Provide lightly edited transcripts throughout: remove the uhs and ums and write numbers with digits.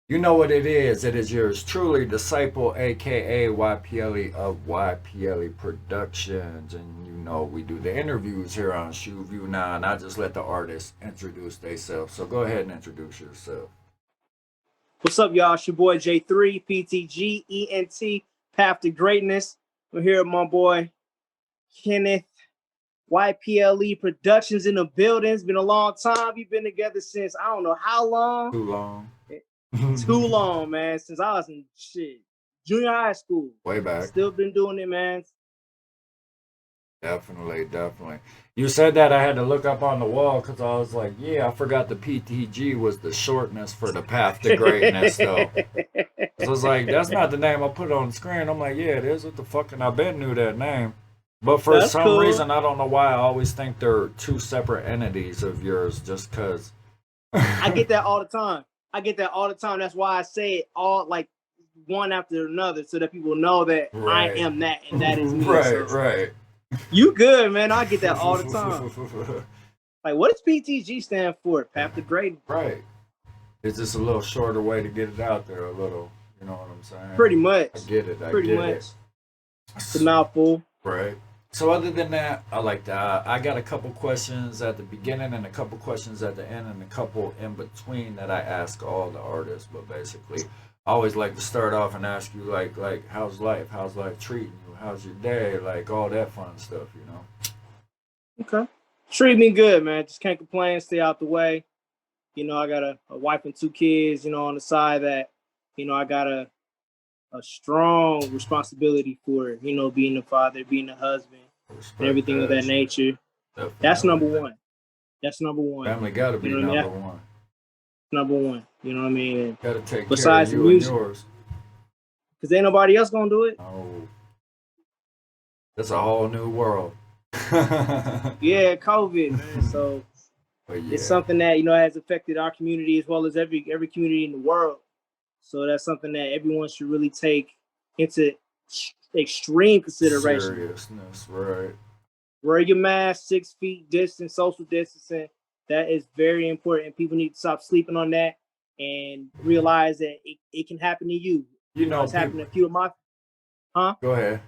You know what it is. It is yours truly, Desyple, aka YPLE of YPLE Productions. And you know, we do the interviews here on Shoe View Now, and I just let the artists introduce themselves. So go ahead and introduce yourself. What's up, y'all? It's your boy J3, PTG, ENT, Path to Greatness. We're here with my boy Kenneth, YPLE Productions in the building. It's been a long time. We've been together since I don't know how long. Too long. Too long, man. Since I was in junior high school. Way back. Still been doing it, man. Definitely, definitely. You said that I had to look up on the wall because I was like, yeah, I forgot the PTG was the shortness for the path to greatness, though. So I was like, that's not the name I put on the screen. I'm like, yeah, it is. What the fuck? And I been knew that name. But for That's some cool. reason, I don't know why, I always think they're two separate entities of yours just because. I get that all the time. That's why I say it all like one after another so that people know that Right. I am that and that is me. Right, right. You good, man. I get that all the time. Like, what does PTG stand for? Path to Greatness. Right. It's just a little shorter way to get it out there a little. You know what I'm saying? Pretty much. I get it. Pretty much. It's a mouthful. Right. So other than that, I like that. I got a couple questions at the beginning and a couple questions at the end and a couple in between that I ask all the artists. But basically, I always like to start off and ask you like how's life? How's life treating you? How's your day? Like all that fun stuff, you know. Okay. Treat me good, man. Just can't complain. Stay out the way. You know, I got a wife and 2 kids, you know, on the side that, you know, I got a strong responsibility for, you know, being a father, being a husband, and everything of that nature. Definitely. That's number one. That's number one. Family got to be number one. Number one. You know what I mean? Got to take besides care of you and yours. Because ain't nobody else going to do it. Oh. That's a whole new world. Yeah, COVID, man. So it's something that, you know, has affected our community as well as every community in the world. So that's something that everyone should really take into extreme consideration. Seriousness, right. Wear your mask, 6 feet distance, social distancing. That is very important. People need to stop sleeping on that and realize that it can happen to you. You know, it's happened to a few of my... Huh? Go ahead.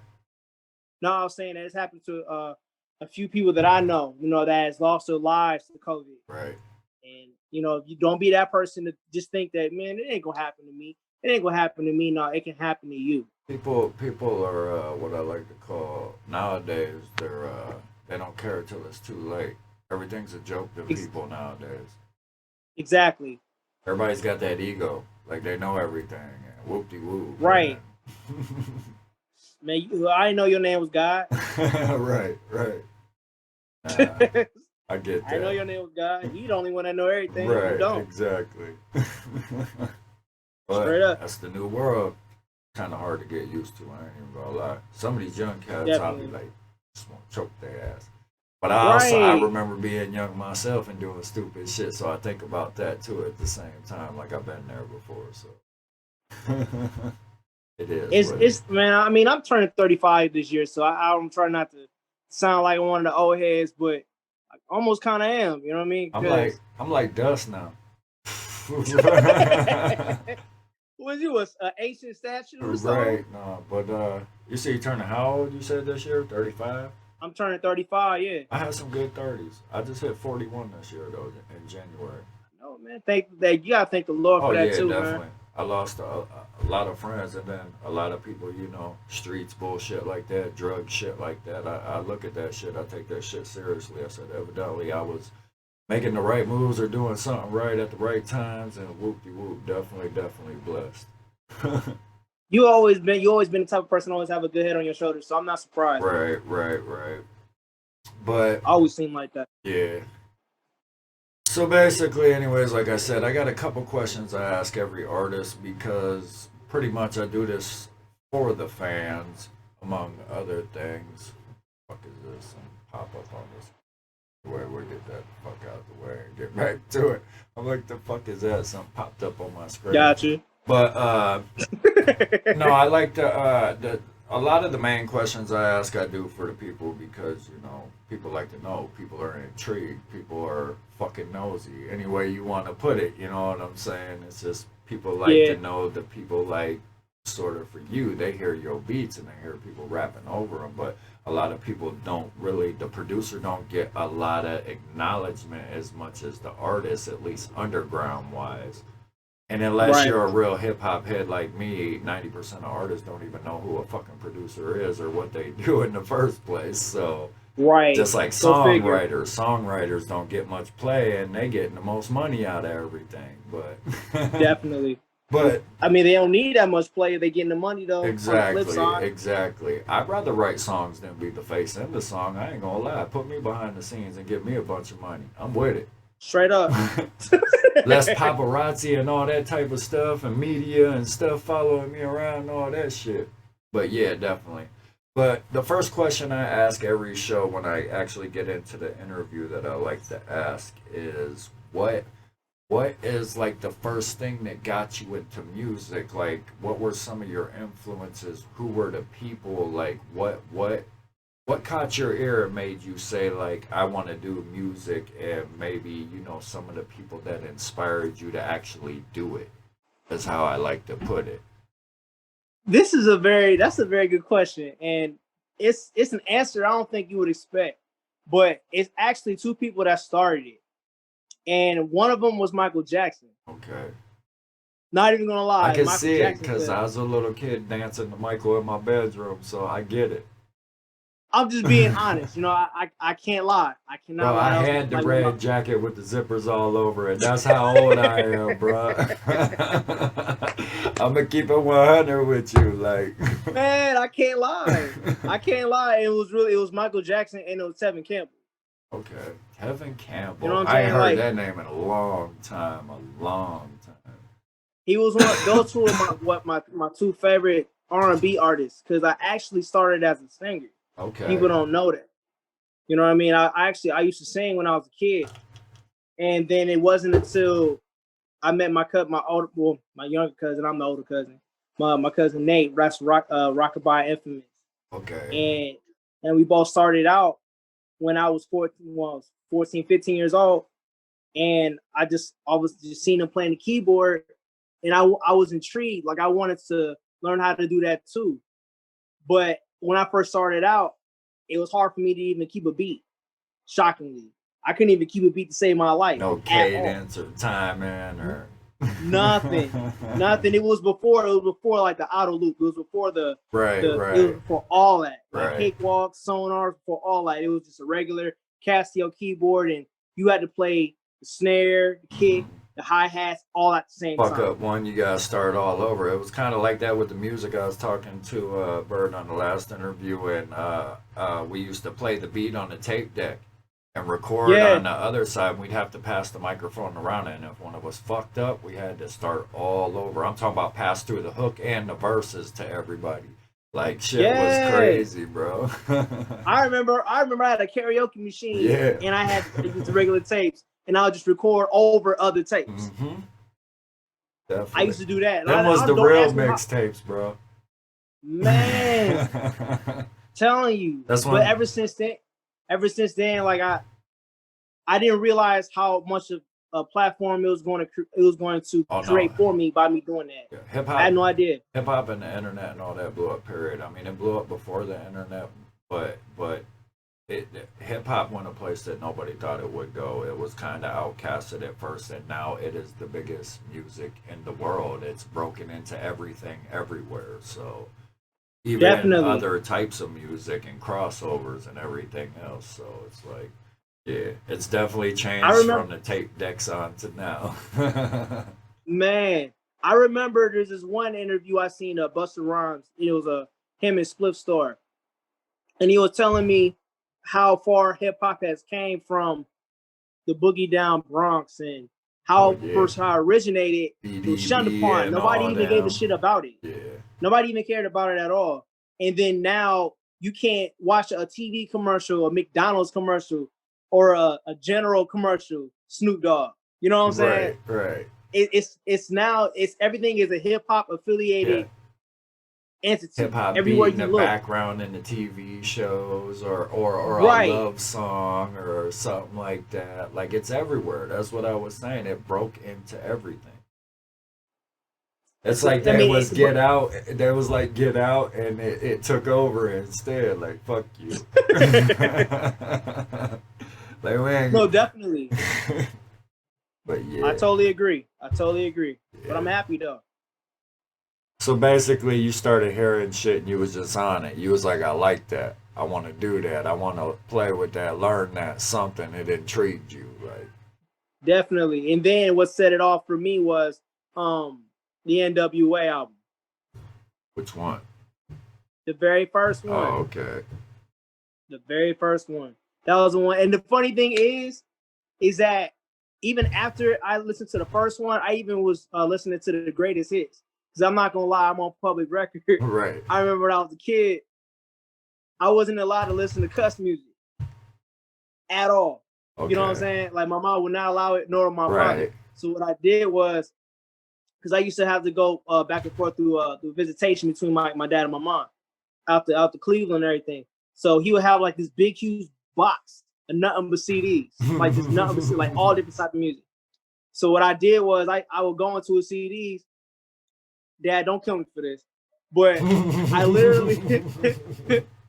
No, I was saying that it's happened to a few people that I know, you know, that has lost their lives to COVID. Right. And, you know, you don't be that person to just think that, man, it ain't going to happen to me. It ain't going to happen to me. No, it can happen to you. People are what I like to call nowadays, they don't care till it's too late. Everything's a joke to people nowadays. Exactly. Everybody's got that ego. Like they know everything. And whoop-de-whoop. Right. Man, I didn't know your name was God. Right. I get that. I know your name was God. You the only one that know everything. Right, you don't. Exactly. But straight up. That's the new world. Kind of hard to get used to. I ain't even gonna lie. Some of these young cats, Definitely. I'll be like, just want to choke their ass. But I remember being young myself and doing stupid shit, so I think about that too at the same time. Like I've been there before, so it is. It's man. I mean, I'm turning 35 this year, so I'm trying not to sound like one of the old heads, but I almost kind of am. You know what I mean? I'm like dust now. Was you an ancient statue or something? Right, no, but you say you turning how old? You said this year, 35. I'm turning 35. Yeah. I had some good 30s. I just hit 41 this year though in January. No man, you gotta thank the Lord for that too, definitely. Man. I lost a lot of friends and then a lot of people, you know, streets bullshit like that, drug shit like that. I look at that shit. I take that shit seriously. I said evidently I was making the right moves or doing something right at the right times, and whoop-de-whoop, definitely blessed. You always been the type of person to always have a good head on your shoulders, so I'm not surprised. Right. But I always seem like that. Yeah. So basically, anyways, like I said, I got a couple questions I ask every artist because pretty much I do this for the fans, among other things. What the fuck is this? Some pop up on this. We'll get that fuck out the way and get back to it. I'm like, the fuck is that? Something popped up on my screen. Gotcha. But no, I like a lot of the main questions I ask I do for the people because, you know, people like to know, people are intrigued, people are fucking nosy, any way you want to put it, you know what I'm saying? It's just People like Yeah, to know the people like sort of for you. They hear your beats and they hear people rapping over them, but a lot of people don't really. The producer don't get a lot of acknowledgement as much as the artist, at least underground wise. And unless right. you're a real hip hop head like me, 90% of artists don't even know who a fucking producer is or what they do in the first place. So Right. just like Go figure. songwriters don't get much play and they getting the most money out of everything. But Definitely. but I mean, they don't need that much play if they getting the money though. On the flip exactly, side, exactly. I'd rather write songs than be the face in the song. I ain't gonna lie. Put me behind the scenes and give me a bunch of money. I'm with it. straight up. Less paparazzi and all that type of stuff and media and stuff following me around and all that shit. But yeah, definitely. But the first question I ask every show when I actually get into the interview that I like to ask is what is like the first thing that got you into music? Like what were some of your influences? Who were the people? Like what caught your ear and made you say like I want to do music, and maybe some of the people that inspired you to actually do it is how I like to put it. That's a very good question, and it's an answer I don't think you would expect, but it's actually two people that started it, and one of them was Michael Jackson. Okay, Not even gonna I lie, can Michael see it Jackson because said, I was a little kid dancing to Michael in my bedroom, so I get it. "I'm just being honest, I can't lie, I Bro, cannot lie." I That was had the like one of red jacket with the zippers all over it. That's how old I am, bro. I'm gonna keep it 100 with you, like. man, I can't lie, I can't lie. It was Michael Jackson and it was Tevin Campbell. Okay, Kevin You know Campbell. what I'm I ain't saying? heard Like that name in a long time. A long time. he was one. Those two are my two favorite R&B artists because I actually started as a singer. People Okay. don't know that. You know what I mean? I used to sing when I was a kid, and then it wasn't until I met my younger cousin. I'm the older cousin. My cousin Nate, Rockabye Infamous, Okay. and we both started out when I was 14, 15 years old, and I was just seeing him playing the keyboard, and I was intrigued. Like I wanted to learn how to do that too. But when I first started out, it was hard for me to even keep a beat. Shockingly, I couldn't even keep a beat to save my life No at all. cadence or timing or. Nothing, nothing. It was before like the auto loop. It was before Right, it was right, before all that, like right. cakewalk, sonar, before all that. It was just a regular Casio keyboard, and you had to play the snare, the kick, Mhm. the hi hats, all at the same Fuck time. up one, you gotta start all over. It was kind of like that with the music. I was talking to Bird on the last interview, and we used to play the beat on the tape deck and record Yeah, on the other side. We'd have to pass the microphone around, and if one of us fucked up, we had to start all over. I'm talking about pass through the hook and the verses to everybody. Like shit was yeah. crazy, bro. I had a karaoke machine, Yeah. and I had to use the regular tapes, and I would just record over other tapes. Hmm. I Definitely. used to do that. And Them was I the don't real ask me how. mixtapes, bro. Man, telling you. That's But when. ever since then, like I didn't realize how much of a platform it was going to Oh no, create for me by me doing that. yeah, hip I hop, had no idea. hip hop, and the internet and all that blew up. Period. I mean, it blew up before the internet, but hip hop went a place that nobody thought it would go. It was kind of outcasted at first, and now it is the biggest music in the world. It's broken into everything, everywhere. So even Definitely. other types of music and crossovers and everything else. So it's like, yeah, it's definitely I changed remember, from the tape decks on to now. man, I remember there's this one interview I seen of Busta Rhymes. It was him and Spliff Star, and he was telling me how far hip hop has came from the boogie down Bronx and Oh how yeah, first how it originated. It was shunned BDB upon. and Nobody all even gave a them. shit about it. Yeah, Nobody even cared about it at all. And then now you can't watch a TV commercial, a McDonald's commercial, or a General commercial, Snoop Dogg. You know what I'm saying? right, right. It's now it's everything is a hip hop Yeah, affiliated hip entity hop everywhere beat in the you look. background in the TV shows, or a Right. love song or something like that. Like it's everywhere. That's what I was saying. It broke into everything. It's like there was Get Out. There was like Get Out, and it took over instead. Like fuck you. Like man. No, definitely. But yeah. I totally agree. But I'm happy though. So basically, you started hearing shit, and you was just on it. You was like, I like that. I want to do that. I want to play with that, learn that, something. It intrigued you, right? Definitely. And then what set it off for me was the NWA album. Which one? The very first one. Oh, okay. The very first one. That was the one. And the funny thing is that even after I listened to the first one, I even was listening to the greatest hits. Because I'm not going to lie, I'm on public record. Right. I remember when I was a kid, I wasn't allowed to listen to cuss music at all. Okay. You know what I'm saying? Like my mom would not allow it, nor my father. So what I did was, because I used to have to go back and forth through visitation between my dad and my mom out to Cleveland and everything. So he would have like this big, huge box of nothing but CDs, like just nothing but like all different type of music. So what I did was I would go into his CDs. Dad, don't kill me for this, but I literally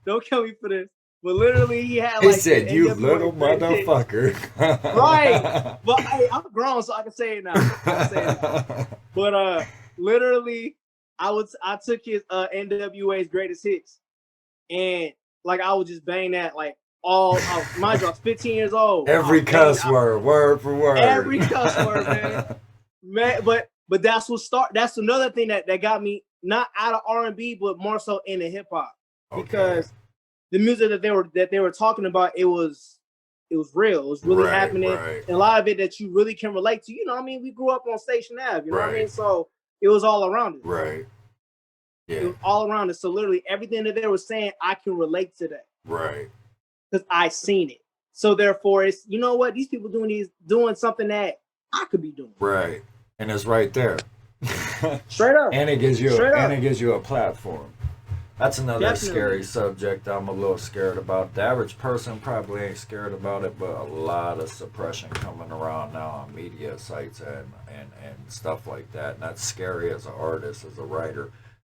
don't kill me for this. But literally, he had like. He said, "You little motherfucker." Right, but hey, I'm grown, so I can say it now. But literally, I took his NWA's greatest hits, and like I would just bang that like all. Mind you, I was 15 years old. Every cuss word for word. Every cuss word, man. But that's what That's another thing that got me not out of R&B, but more so into hip hop, because the music that they were talking about, it was real. It was really happening. Right. And a lot of it that you really can relate to. You know what I mean? We grew up on Station Ave, you know what I mean? So it was all around it. Right. Yeah. It was all around it. So literally everything that they were saying, I can relate to that. Right. Because I seen it. So therefore it's, you know what? These people doing something that I could be doing. Right. And it's right there. Straight up. And it gives you a platform. That's another scary subject I'm a little scared about. The average person probably ain't scared about it, but a lot of suppression coming around now on media sites and stuff like that. And that's scary as an artist, as a writer,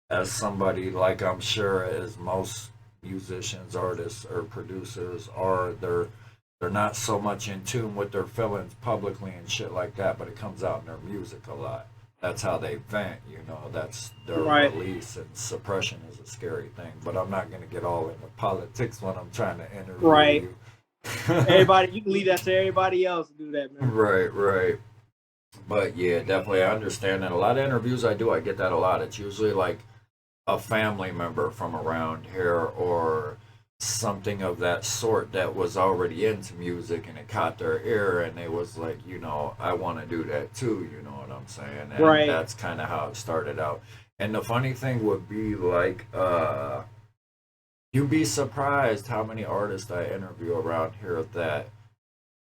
as somebody like I'm sure as most musicians, artists, or producers are. They're not so much in tune with their feelings publicly and shit like that, but it comes out in their music a lot. That's how they vent, you know, that's their release, and suppression is a scary thing. But I'm not going to get all into politics when I'm trying to interview you. Everybody, you can leave that to everybody else to do that, man. Right. But yeah, definitely, I understand that. A lot of interviews I get that a lot. It's usually like a family member from around here or something of that sort that was already into music and it caught their ear and they was like, you know, I want to do that too, you know what I'm saying? And that's kind of how it started out. And the funny thing would be like, you'd be surprised how many artists I interview around here that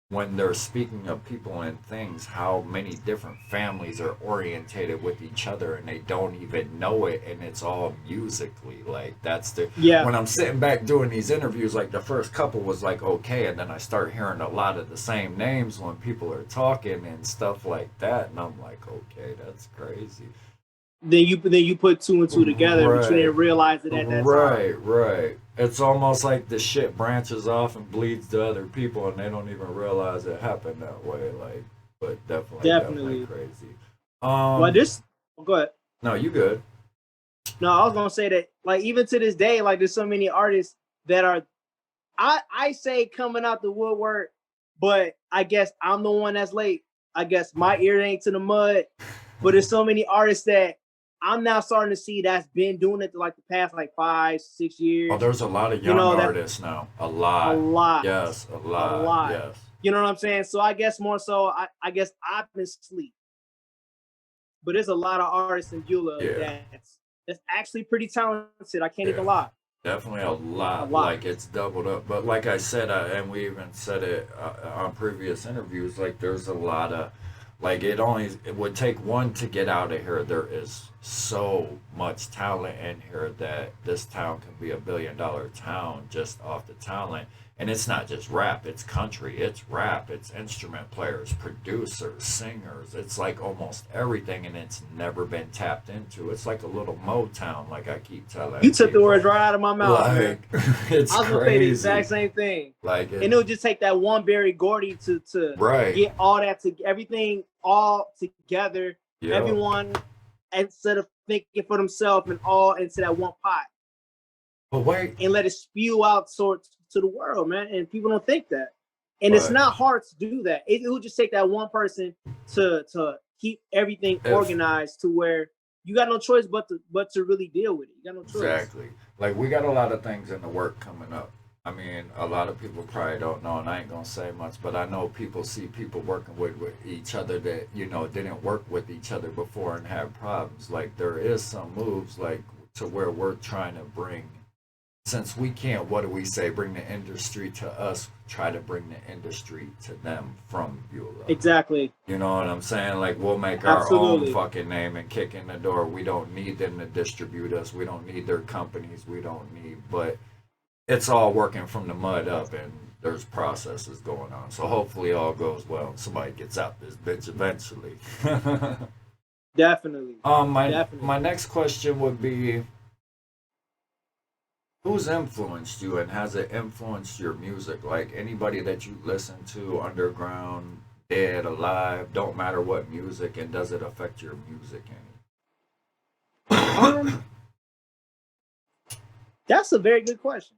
when they're speaking of people and things, how many different families are orientated with each other and they don't even know it, and it's all musically. Like that's when I'm sitting back doing these interviews, like the first couple was like okay, and then I start hearing a lot of the same names when people are talking and stuff like that, and I'm like, okay, that's crazy. Then you put two and two together, but you didn't realize it at that time. Right. It's almost like the shit branches off and bleeds to other people, and they don't even realize it happened that way. Like, but definitely crazy. Well, go ahead. No, you good. No, I was gonna say that, like, even to this day, like, there's so many artists that are, I say coming out the woodwork, but I guess I'm the one that's late. I guess my ear ain't to the mud, but there's so many artists that I'm now starting to see that's been doing it like the past like 5-6 years. Oh, there's a lot of young artists now. A lot. Yes, a lot. Yes. You know what I'm saying? So I guess more so, I guess I've been asleep. But there's a lot of artists in Beulah that's actually pretty talented. I can't even lie. Definitely a lot. Like it's doubled up. But like I said, and we even said it on previous interviews, like there's a lot of, like it would take one to get out of here. There is so much talent in here that this town can be $1 billion town just off the talent. And it's not just rap, it's country, it's rap, it's instrument players, producers, singers. It's like almost everything, and it's never been tapped into. It's like a little Motown, like I keep telling You took the people. words right out of my mouth, man. Like, it's I was gonna say the crazy. exact same thing. Like, And it would just take that one Barry Gordy to right. get all that to everything all together. Yo. Everyone, instead of thinking for themselves and all into that one pot, But wait, and let it spew out sorts to the world, man. And people don't think that. And it's But- not hard to do that. It would just take that one person to keep everything organized to where you got no choice but to really deal with it. You got no choice. exactly. Like, we got a lot of things in the work coming up. I mean, a lot of people probably don't know, and I ain't gonna say much, but I know people see people working with each other that, you know, didn't work with each other before and have problems. Like, there is some moves, like, to where we're trying to bring, since we can't, what do we say, bring the industry to us, try to bring the industry to them from Beulah. Exactly. You know what I'm saying? Like, we'll make our Absolutely. own fucking name and kick in the door. We don't need them to distribute us. We don't need their companies. We don't need, but it's all working from the mud up, and there's processes going on. So hopefully all goes well and somebody gets out this bitch eventually. Definitely. Definitely. My next question would be, who's influenced you, and has it influenced your music? Like, anybody that you listen to, underground, dead, alive, don't matter what music, and does it affect your music any? That's a very good question.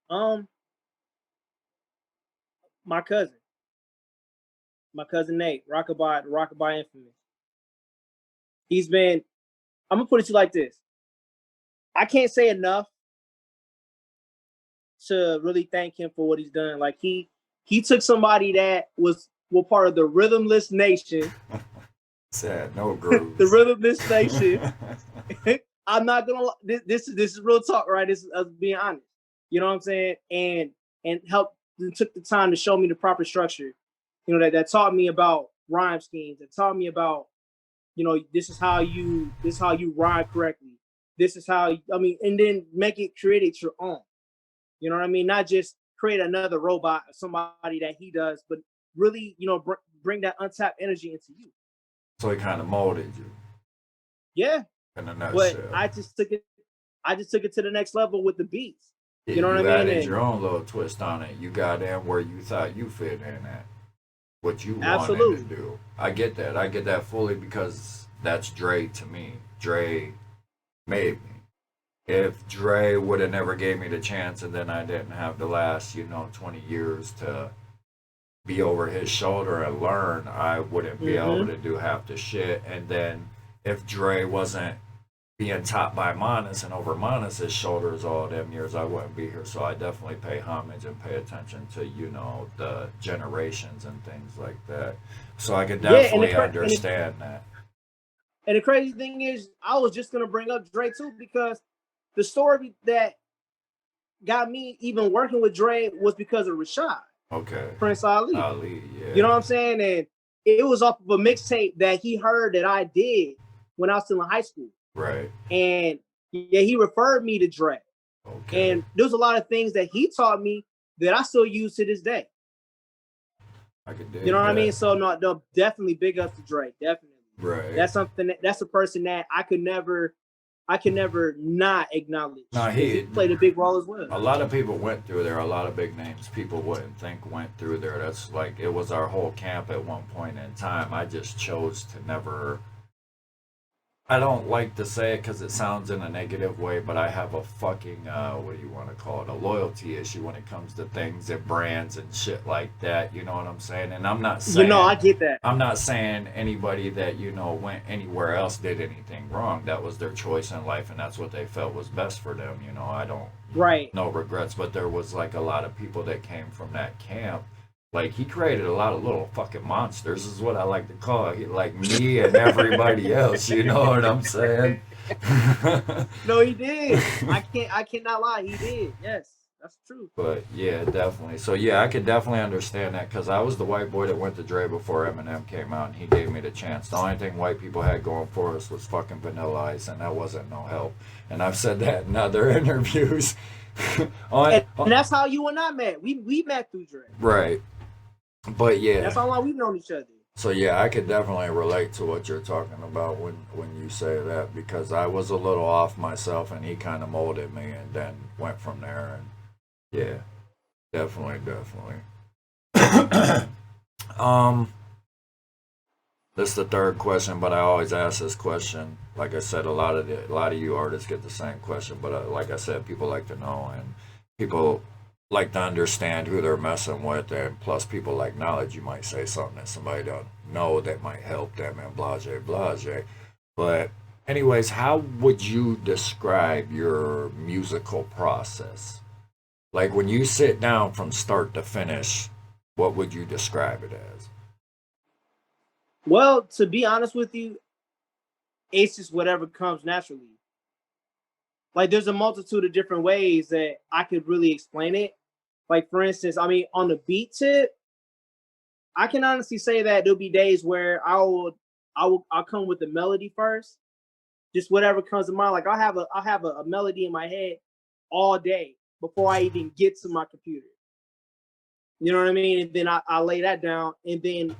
My cousin Nate, Rockabye Infamous. He's been, I'm gonna put it to you like this. I can't say enough to really thank him for what he's done. Like, he took somebody that was part of the Rhythmless Nation. Sad, no grooves. The Rhythmless Nation. I'm not gonna lie, this is real talk, right? This is us being honest. You know what I'm saying? And helped and took the time to show me the proper structure. You know, that taught me about rhyme schemes, that taught me about, you know, this is how you rhyme correctly. This is how, I mean, and then create it your own. You know what I mean? Not just create another robot or somebody that he does, but really, you know, bring that untapped energy into you. So he kind of molded you. Yeah. In a nutshell. But I just took it to the next level with the beats. Yeah, you know what I mean? You added And your own little twist on it. You got in where you thought you fit in at. What you Absolutely. wanted to do. I get that. I get that fully, because that's Dre to me. Dre made me. If Dre would have never gave me the chance, and then I didn't have the last, 20 years to be over his shoulder and learn, I wouldn't be able to do half the shit. And then if Dre wasn't being taught by Monis and over Monis's shoulders all them years, I wouldn't be here. So I definitely pay homage and pay attention to, the generations and things like that. So I could definitely understand that. And the crazy thing is, I was just gonna bring up Dre too, because the story that got me even working with Dre was because of Rashad. Okay. Prince Ali. Yeah. You know what I'm saying? And it was off of a mixtape that he heard that I did when I was still in high school. Right. And yeah, he referred me to Dre. Okay. And there's a lot of things that he taught me that I still use to this day. I could dig You know what that. I mean? So no, definitely big ups to Dre. Definitely. Right. That's something that's a person that I can never not acknowledge. No, he played a big role as well. A lot of people went through there. A lot of big names people wouldn't think went through there. That's like, it was our whole camp at one point in time. I just chose to never. I don't like to say it because it sounds in a negative way, but I have a fucking, what do you want to call it, a loyalty issue when it comes to things and brands and shit like that, you know what I'm saying? And I'm not saying... I get that. I'm not saying anybody that, went anywhere else did anything wrong. That was their choice in life, and that's what they felt was best for them, I don't... Right. No regrets, but there was, like, a lot of people that came from that camp. Like, he created a lot of little fucking monsters, is what I like to call it. Like me and everybody else, you know what I'm saying? No, he did. I cannot lie, he did. Yes, That's true. But yeah, definitely. So yeah, I could definitely understand that because I was the white boy that went to Dre before Eminem came out, and he gave me the chance. The only thing white people had going for us was fucking Vanilla Ice, and that wasn't no help. And I've said that in other interviews. And that's how you and I met. We met through Dre. Right. But yeah. That's how long we've known each other. So yeah, I could definitely relate to what you're talking about when you say that, because I was a little off myself, and he kind of molded me, and then went from there. And yeah, definitely. This is the third question, but I always ask this question. Like I said, a lot of you artists get the same question, but like I said, people like to know, and people like to understand who they're messing with, and plus people like knowledge. You might say something that somebody don't know that might help them, and blase blase. But anyways, how would you describe your musical process? Like when you sit down from start to finish, what would you describe it as? Well, to be honest with you, it's just whatever comes naturally. Like there's a multitude of different ways that I could really explain it. Like for instance, I mean, on the beat tip, I can honestly say that there'll be days where I'll come with the melody first, just whatever comes to mind. Like I'll have a melody in my head all day before I even get to my computer. You know what I mean? And then I lay that down, and then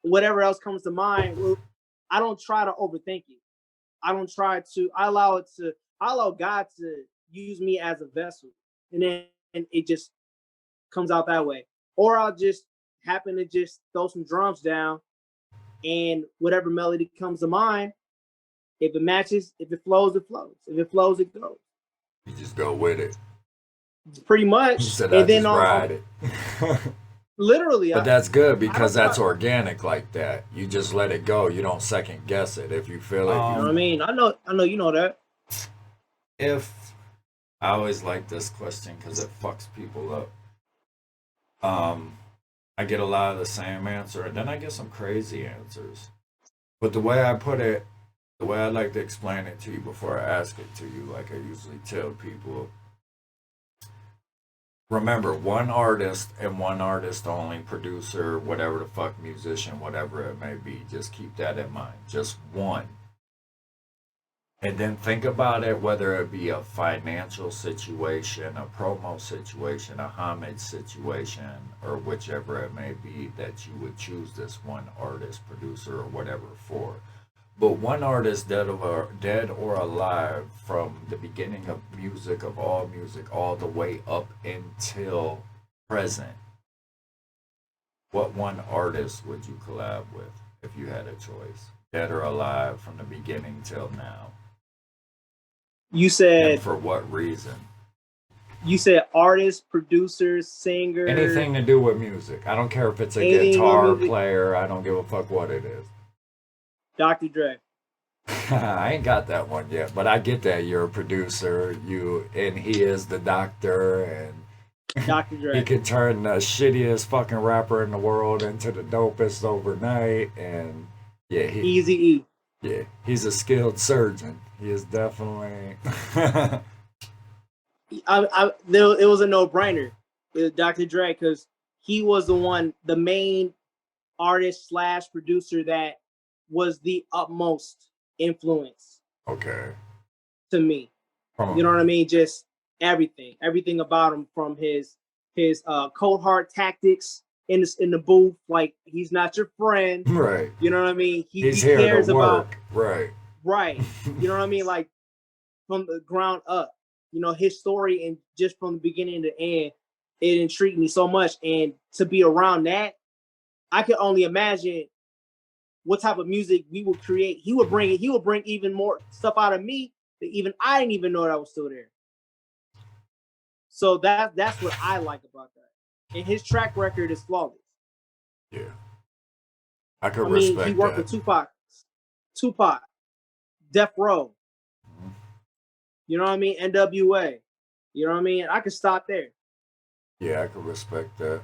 whatever else comes to mind, well, I don't try to overthink it. I don't try to. I allow God to use me as a vessel, and then it just comes out that way. Or I'll just happen to just throw some drums down, and whatever melody comes to mind, if it matches, if it flows, it flows. If it flows, it goes. You just go with it. Pretty much. You said and I then just ride it. Literally. But that's good because that's organic like that. You just let it go. You don't second guess it if you feel it. You know what I mean? I know you know that. If I always like this question because it fucks people up. I get a lot of the same answer, and then I get some crazy answers. But the way I put it, the way I like to explain it to you before I ask it to you, like I usually tell people, remember, one artist and one artist only, producer, whatever the fuck, musician, whatever it may be. Just keep that in mind. Just one. And then think about it, whether it be a financial situation, a promo situation, a homage situation, or whichever it may be that you would choose this one artist, producer, or whatever for. But one artist, dead or alive, from the beginning of music, all the way up until present, what one artist would you collab with if you had a choice? Dead or alive from the beginning till now. You said, and for what reason? You said artist, producer, singer. Anything to do with music. I don't care if it's a guitar player. I don't give a fuck what it is. Dr. Dre. I ain't got that one yet, but I get that you're a producer. And he is the doctor, and Dr. Dre. He could turn the shittiest fucking rapper in the world into the dopest overnight. And yeah, Easy-E. Yeah, he's a skilled surgeon. He is definitely. It was a no-brainer with Dr. Dre because he was the main artist / producer that was the utmost influence. Okay. To me, you know what I mean? Just everything about him, from his cold hard tactics in the booth. Like, he's not your friend, right? You know what I mean? He here cares to work. about right. You know what I mean? Like, from the ground up, you know, his story, and just from the beginning to end, it intrigued me so much. And to be around that, I could only imagine what type of music we would create. He would bring even more stuff out of me that even I didn't even know that was still there. So that's what I like about that. And his track record is flawless. Yeah. I respect that. He worked with Tupac, Death Row. Mm-hmm. You know what I mean? NWA. You know what I mean? I could stop there. Yeah, I could respect that.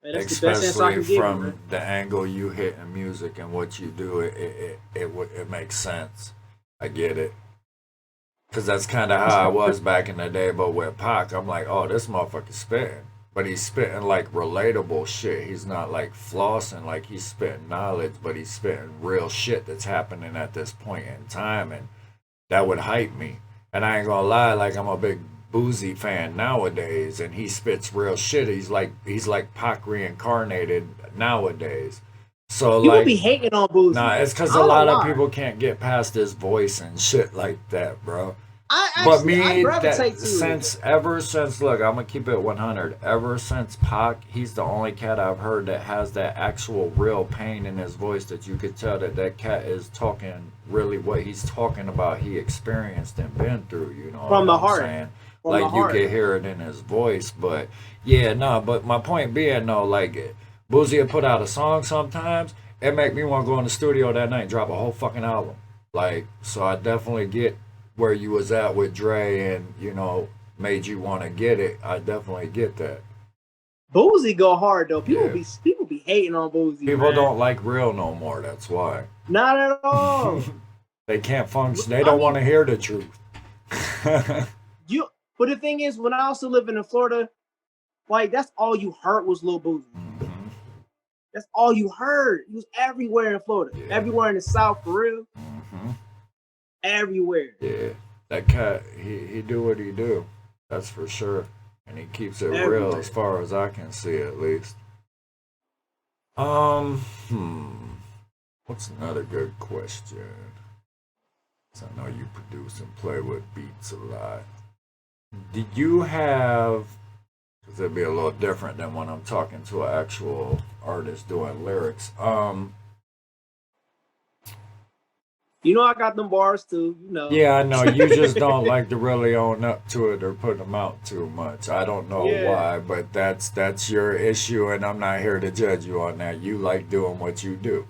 Especially from the angle you hit in music and what you do, it makes sense. I get it. Cause that's kind of how I was back in the day. But with Pac, I'm like, oh, this motherfucker's spitting, but he's spitting like relatable shit. He's not like flossing, like he's spitting knowledge, but he's spitting real shit that's happening at this point in time, and that would hype me. And I ain't gonna lie, like I'm a big Boozy fan nowadays, and he spits real shit. He's like Pac reincarnated nowadays. So People like, be hating on Boozy. nah, it's because I a don't know lot of why. people can't get past his voice and shit like that, bro. But I me, gravitate that to it. ever since, look, I'm gonna keep it 100. Ever since Pac, he's the only cat I've heard that has that actual real pain in his voice that you could tell that that cat is talking really what he's talking about. He experienced and been through. You know From what the I'm heart. saying? From the Like you heart. could hear it in his voice. But yeah, no. But my point being, though, like Boozy will put out a song sometimes. It make me want to go in the studio that night and drop a whole fucking album. Like, so I definitely get where you was at with Dre and, made you want to get it. I definitely get that. Boozy go hard though. Yeah. People be hating on Boozy. People Man. don't like real no more. That's why. Not at all. They can't function. They I don't mean, want to hear the truth. But the thing is, when I also living in Florida, like that's all you heard was Lil Boozy. Mhm. That's all you heard. He was everywhere in Florida. Yeah. Everywhere in the South, for real. Mm-hmm. Everywhere. Yeah. That cat, he do what he do. That's for sure. And he keeps it real Everywhere. as far as I can see, at least. What's another good question? 'Cause I know you produce and play with beats a lot. Did you have, because it'd be a little different than when I'm talking to an actual artist doing lyrics. You know I got them bars too. You know. Yeah, I know you just don't like to really own up to it or put them out too much. I don't know Yeah. why, but that's your issue, and I'm not here to judge you on that. You like doing what you do.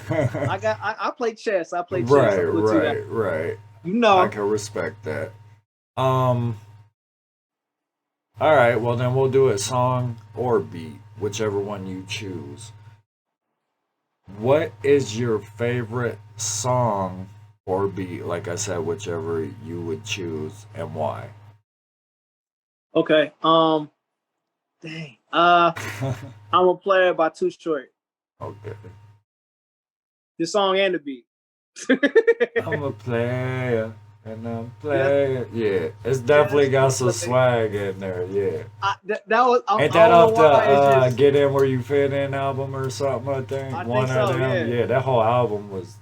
I play chess. I play chess. Right, I put it to that. right. You know. I can respect that. All right, well then we'll do a song or beat, whichever one you choose. What is your favorite song or beat? Like I said, whichever you would choose and why. Okay. Dang. I'm a player by Too Short. Okay. The song and the beat. I'm a player and I'm playing. Yeah, it's definitely got some swag in there. Yeah. That was. Ain't that off the just, Get In Where You Fit In album or something? I think I one think of so, them. yeah. That whole album was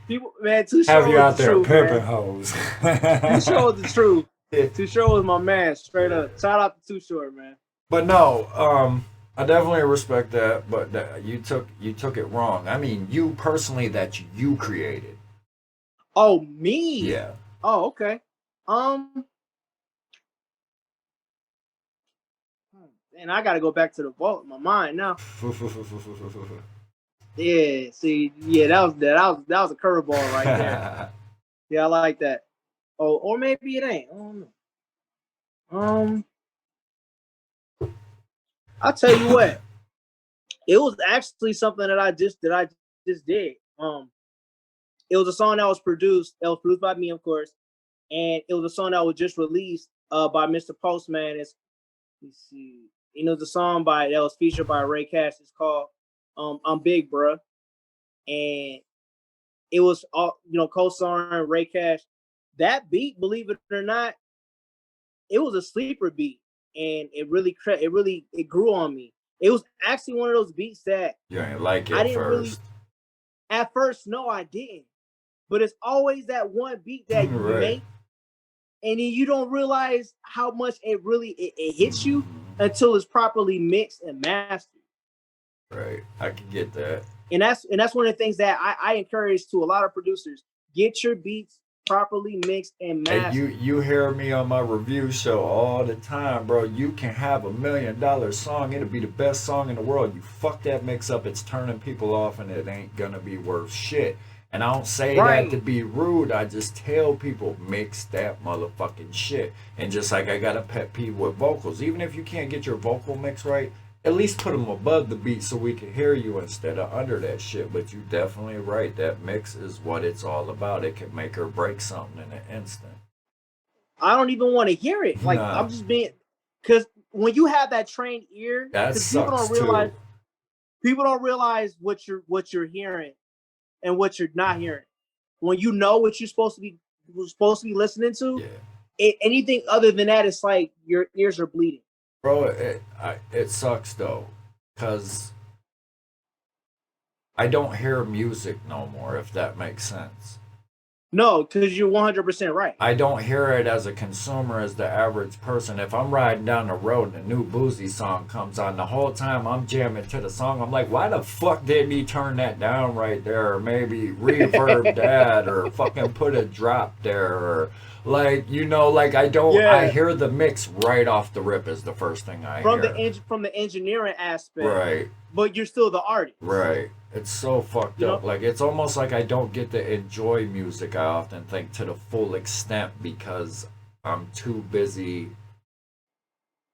people, man, Too Short Have you was out the there truth, pimping man. hoes? Too Short was the truth. Yeah. Too Short was my man, straight up. Shout out to Too Short, man. But no, I definitely respect that. But you took it wrong. I mean, you personally that you created. Oh, me? Yeah. Oh, okay. And I gotta go back to the vault in my mind now. Yeah, see, yeah, that was a curveball right there. Yeah, I like that. Oh, or maybe it ain't. I don't know. I'll tell you what. It was actually something that I just did. It was a song that was produced by me, of course, and it was a song that was just released by Mr. Postman. Let's see, the song that was featured by Ray Cash. It's called "I'm Big, Bruh," and it was all co-starring Ray Cash. That beat, believe it or not, it was a sleeper beat, and it grew on me. It was actually one of those beats that You ain't like it I didn't first. really. At first, no, I didn't. But it's always that one beat that you Right. make, and then you don't realize how much it hits you until it's properly mixed and mastered. Right. I can get that. And that's one of the things that I encourage to a lot of producers: get your beats properly mixed and mastered. Hey, you hear me on my review show all the time, bro. You can have $1 million song. It'll be the best song in the world. You fuck that mix up, it's turning people off, and it ain't gonna be worth shit. And I don't say that to be rude. I just tell people, mix that motherfucking shit. And just like I got a pet peeve with vocals, even if you can't get your vocal mix right, at least put them above the beat so we can hear you instead of under that shit. But you definitely right. That mix is what it's all about. It can make or break something in an instant. I don't even want to hear it. Like Nah. I'm just being, because when you have that trained ear, That because people sucks don't realize too. people don't realize what you're hearing and what you're not hearing. When you know what you're supposed to be listening to, anything other than that, it's like your ears are bleeding. Bro, it sucks though, cause I don't hear music no more. If that makes sense. No, because you're 100% right. I don't hear it as a consumer, as the average person. If I'm riding down the road and a new Boozy song comes on, the whole time I'm jamming to the song, I'm like, why the fuck didn't he turn that down right there? Or maybe reverb that, or fucking put a drop there, or like, you know, like I don't, I hear the mix right off the rip is the first thing I hear. From the engineering aspect, Right. But you're still the artist. Right. It's so fucked up. Like, it's almost like I don't get to enjoy music, I often think, to the full extent because I'm too busy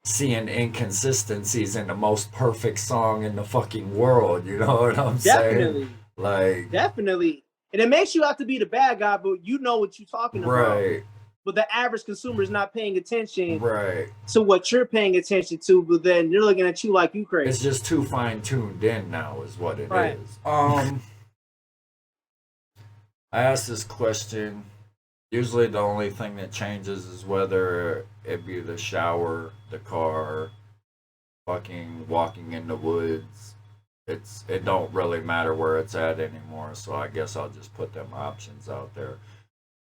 seeing inconsistencies in the most perfect song in the fucking world. You know what I'm saying? Like, definitely. And it makes you have to be the bad guy, but you know what you're talking about. right. But the average consumer is not paying attention Right. to what you're paying attention to, but then they're looking at you like you crazy. It's just too fine tuned in now, is what it is. I asked this question. Usually the only thing that changes is whether it be the shower, the car, fucking walking in the woods. It don't really matter where it's at anymore, so I guess I'll just put them options out there.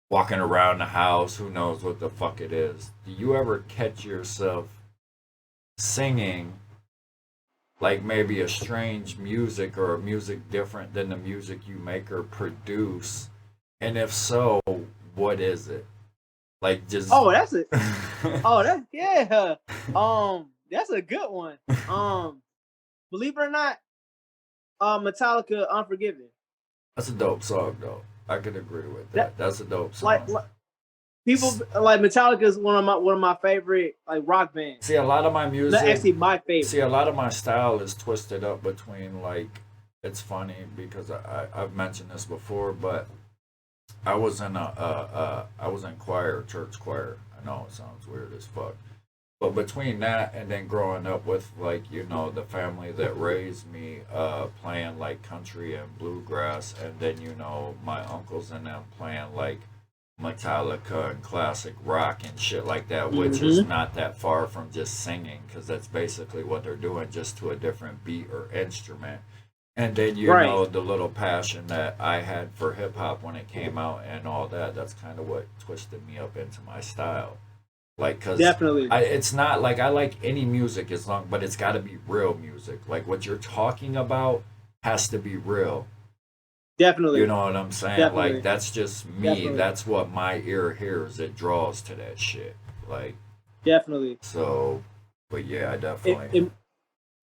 Walking around the house, who knows what the fuck it is. Do you ever catch yourself singing like maybe a strange music or a music different than the music you make or produce? And if so, what is it? Like just that's it. That's a good one. Believe it or not, Metallica Unforgiven. That's a dope song though. I can agree with that. That's a dope song. Like people like Metallica is one of my favorite like rock bands. See, a lot of my music. That's actually my favorite. See, a lot of my style is twisted up between like. It's funny because I've mentioned this before, but I was in church choir. I know it sounds weird as fuck, but between that and then growing up with like the family that raised me playing like country and bluegrass, and then my uncles and them playing like Metallica and classic rock and shit like that, which is not that far from just singing, because that's basically what they're doing, just to a different beat or instrument. And then the little passion that I had for hip hop when it came out and all that, that's kind of what twisted me up into my style. Like, cause definitely, it's not like I like any music as long, but it's got to be real music. Like what you're talking about has to be real. Definitely. You know what I'm saying? Definitely. Like that's just me. Definitely. That's what my ear hears. It draws to that shit. Like definitely. So, but yeah, I definitely.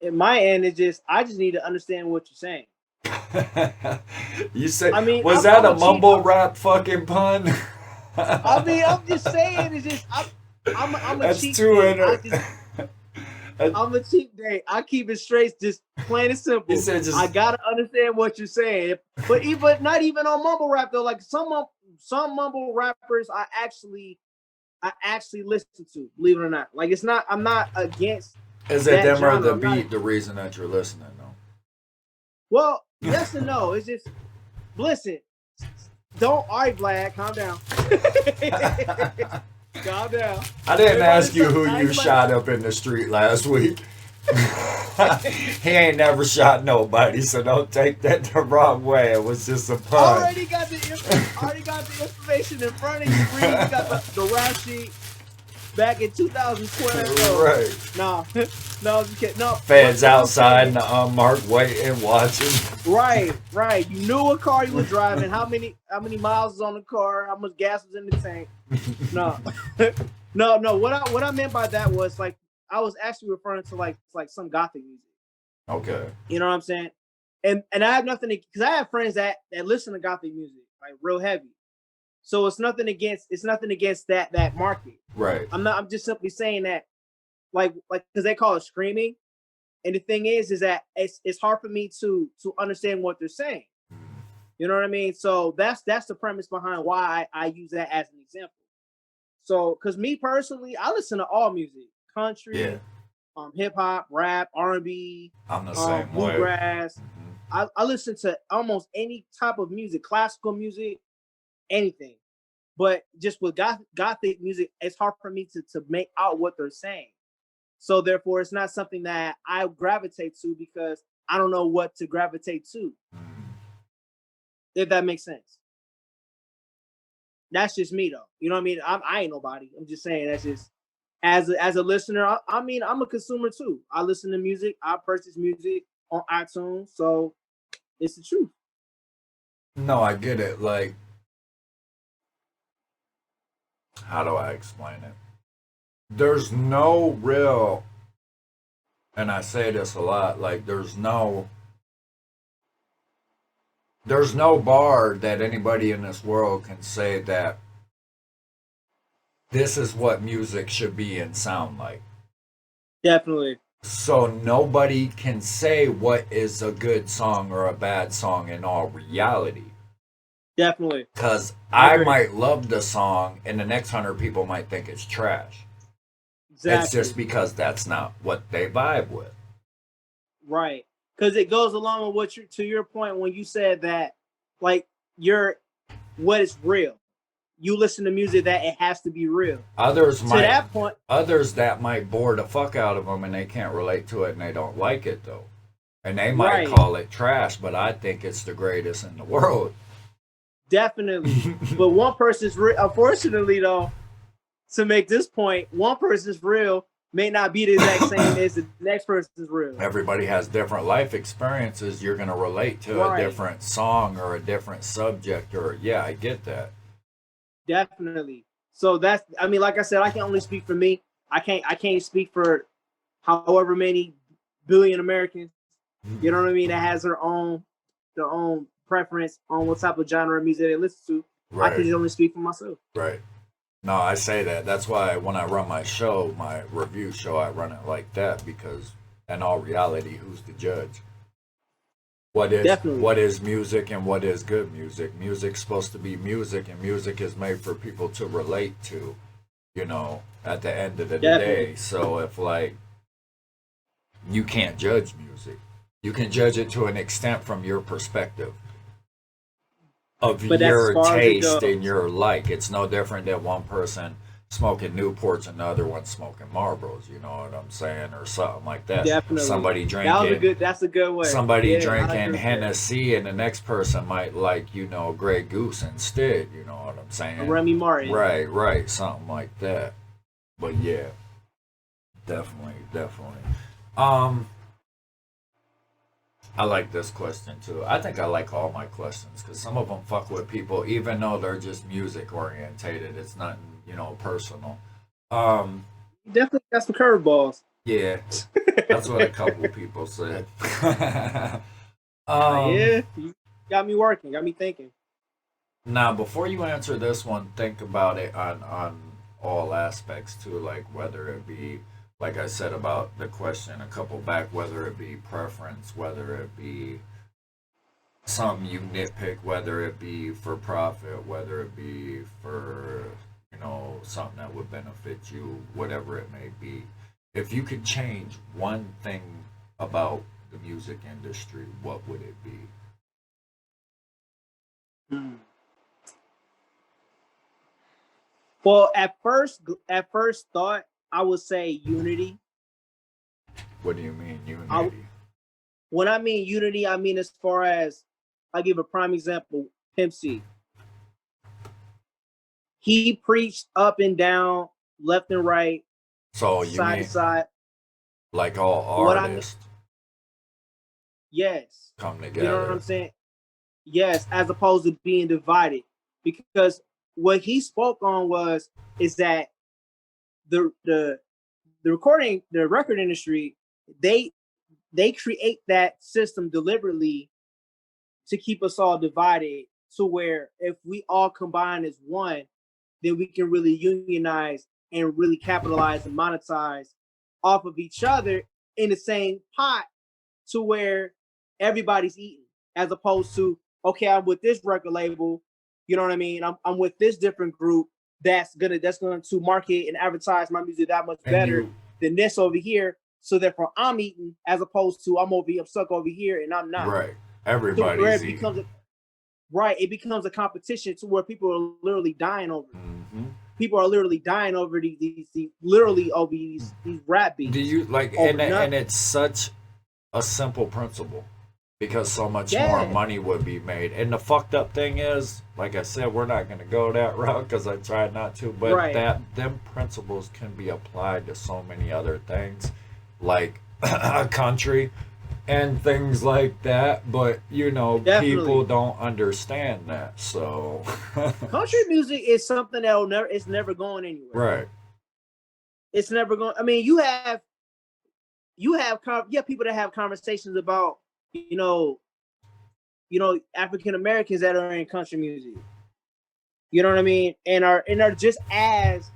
In my end, I just need to understand what you're saying. You said, was that a mumble rap fucking pun? I'm just saying. It's just I'm a That's cheap too date. I'm a cheap date. I keep it straight, just plain and simple. I gotta understand what you're saying, but not even on mumble rap though. Like some mumble rappers, I actually listen to. Believe it or not, like it's not. I'm not against. Is it them or the beat the reason that you're listening though? Well, yes and no. It's just listen. Don't. All right, Vlad, calm down. Calm down. I didn't ask you who you shot up in the street last week. He ain't never shot nobody, so don't take that the wrong way. It was just a pun. I already got the information in front of you. You got the rap sheet back in 2012. Right. No, just no. Fans outside in the unmarked waiting, watching. Right. You knew what car you were driving. How many miles was on the car? How much gas was in the tank? No. No. What I meant by that was like I was actually referring to like some gothic music. Okay. You know what I'm saying? And I have nothing because I have friends that listen to gothic music like real heavy. So it's nothing against that market. Right. I'm just simply saying that like because they call it screaming. And the thing is that it's hard for me to understand what they're saying. You know what I mean? So that's the premise behind why I use that as an example. So, because me personally, I listen to all music, country, hip hop, rap, R&B, I'm the same bluegrass. way. I listen to almost any type of music, classical music, anything. But just with gothic music, it's hard for me to make out what they're saying. So therefore, it's not something that I gravitate to because I don't know what to gravitate to. If that makes sense. That's just me though. You know what I mean? I ain't nobody. I'm just saying that's just as a listener. I mean, I'm a consumer too. I listen to music. I purchase music on iTunes. So it's the truth. No, I get it. Like, how do I explain it? There's no real, and I say this a lot, like there's no bar that anybody in this world can say that this is what music should be and sound like. Definitely. So nobody can say what is a good song or a bad song in all reality. Definitely. Because I might love the song and the next 100 people might think it's trash. Exactly. It's just because that's not what they vibe with. Right. Because it goes along with what to your point when you said that, like, what is real. You listen to music that it has to be real. Others that might bore the fuck out of them and they can't relate to it and they don't like it though. And they might call it trash, but I think it's the greatest in the world. Definitely. But one person's unfortunately though, to make this point, one person's real may not be the exact same as the next person's real. Everybody has different life experiences. You're going to relate to a different song or a different subject or I get that. Definitely. So that's, I mean, like I said, I can only speak for me. I can't speak for however many billion Americans, you know what I mean, that has their own preference on what type of genre of music they listen to. Right. I can only speak for myself. Right. No, I say that. That's why when I run my show, my review show, I run it like that because in all reality, who's the judge? What is music and what is good music? Music's supposed to be music and music is made for people to relate to, you know, at the end of the day. So if like you can't judge music, you can judge it to an extent from your perspective of your taste and your like. It's no different than one person smoking Newports and the other one smoking Marlboros, you know what I'm saying, or something like that. Definitely. Somebody drinking. That's a good way. Somebody drinking Hennessy, and the next person might like, you know, Grey Goose instead. You know what I'm saying? Remy Martin. Right, something like that. But yeah, definitely. I like this question too. I think I like all my questions because some of them fuck with people, even though they're just music orientated. It's nothing, you know, personal. Definitely got some curveballs. Yeah, that's what a couple people said. Yeah, you got me working, got me thinking. Now, before you answer this one, think about it on all aspects too, like whether it be, like I said about the question a couple back, whether it be preference, whether it be something you nitpick, whether it be for profit, whether it be for, you know, something that would benefit you, whatever it may be. If you could change one thing about the music industry, what would it be? Well, at first thought, I would say unity. What do you mean unity? When I mean unity, I mean as far as, I'll give a prime example, Pimp C. He preached up and down, left and right, so you side mean to side. Like all artists? Yes. Come together. You know what I'm saying? Yes, as opposed to being divided. Because what he spoke on is that the record industry, they create that system deliberately to keep us all divided, to where if we all combine as one, then we can really unionize and really capitalize and monetize off of each other in the same pot to where everybody's eating, as opposed to, okay, I'm with this record label, you know what I mean? I'm with this different group that's going to market and advertise my music that much better than this over here. So therefore I'm eating, as opposed to I'm stuck over here and I'm not. Right. Everybody's eating. It becomes a competition to where people are literally dying over it. Mm-hmm. People are literally dying over these rap beats. Do you like, and it's such a simple principle, because so much more money would be made. And the fucked up thing is, like I said, we're not going to go that route because I tried not to, but them principles can be applied to so many other things, like a country and things like that. But people don't understand that. So country music is something that it's never going anywhere. Right. It's never going. I mean, you have people that have conversations about African Americans that are in country music. You know what I mean? And are just as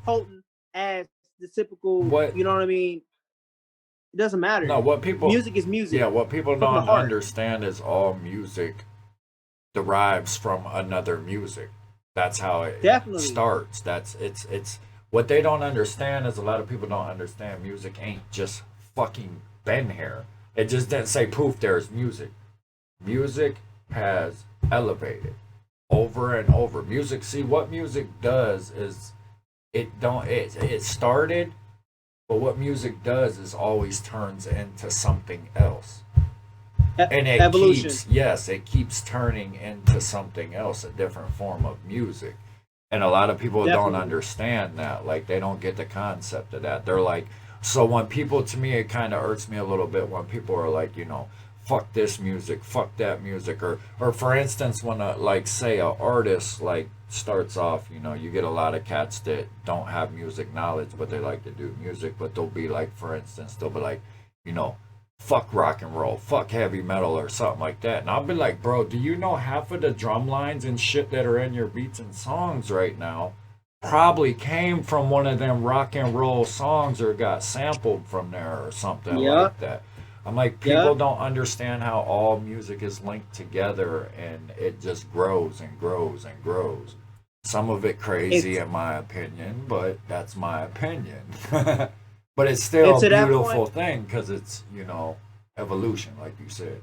potent as the typical. You know what I mean? It doesn't matter. No, music is music. Yeah, what people don't understand is all music derives from another music. That's how it starts. It's what they don't understand is, a lot of people don't understand music ain't just fucking been here. It just didn't say poof, there's music. Music has elevated over and over. Music, see, what music does is it started, but what music does is always turns into something else. And it evolution. It keeps turning into something else, a different form of music. And a lot of people don't understand that. Like, they don't get the concept of that. They're like, so when people, to me, it kind of irks me a little bit when people are like, fuck this music, fuck that music. Or for instance, when say a artist starts off, you get a lot of cats that don't have music knowledge, but they like to do music. But they'll be like, for instance, they'll be like, fuck rock and roll, fuck heavy metal or something like that. And I'll be like, bro, do you know half of the drum lines and shit that are in your beats and songs right now probably came from one of them rock and roll songs or got sampled from there or something like that? I'm like, people don't understand how all music is linked together, and it just grows and grows and grows. Some of it crazy in my opinion, but that's my opinion. But it's still a beautiful thing because it's, evolution, like you said.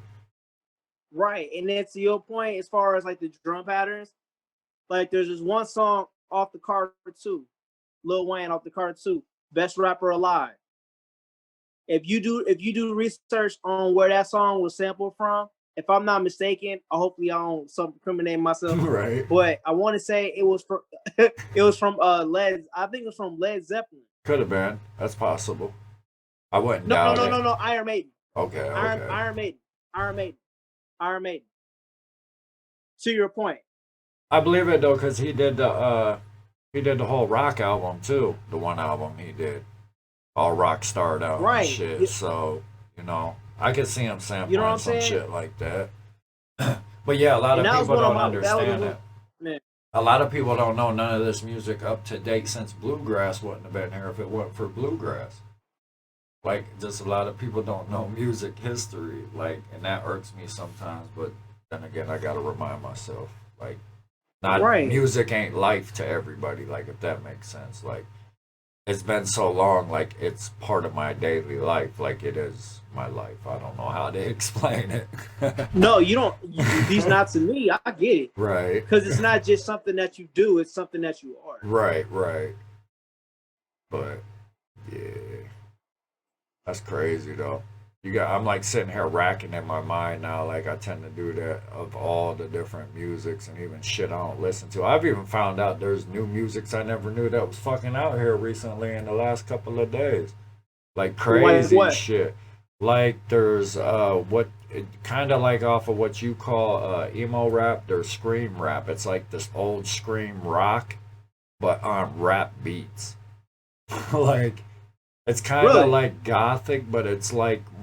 Right. And then to your point, as far as the drum patterns, there's this one song off the Carter 2, Lil Wayne off the Carter 2, Best Rapper Alive. If you do research on where that song was sampled from, if I'm not mistaken, hopefully I don't incriminate myself. Right. But I want to say it was from Led. I think it was from Led Zeppelin. Could have been. That's possible. I wouldn't doubt it. No. Iron Maiden. Okay. Iron Maiden. To your point. I believe it though, because he did the whole rock album too. The one album he did, all rock starred out and shit. Yeah. So I could see him sampling some shit like that. But yeah, a lot of people don't understand it. A lot of people don't know none of this music up to date, since bluegrass wouldn't have been here if it wasn't for bluegrass. Just a lot of people don't know music history, and that irks me sometimes. But then again, I gotta remind myself, music ain't life to everybody. If that makes sense. It's been so long, it's part of my daily life, it is my life. I don't know how to explain it. No, you don't. At least not to me. I get it. Right. Because it's not just something that you do; it's something that you are. Right. But yeah, that's crazy though. I'm sitting here racking in my mind now. I tend to do that, of all the different musics and even shit I don't listen to. I've even found out there's new musics I never knew that was fucking out here recently in the last couple of days. Crazy shit. There's kind of off of what you call emo rap, there's scream rap. It's this old scream rock, but on rap beats. It's kind of gothic, but it's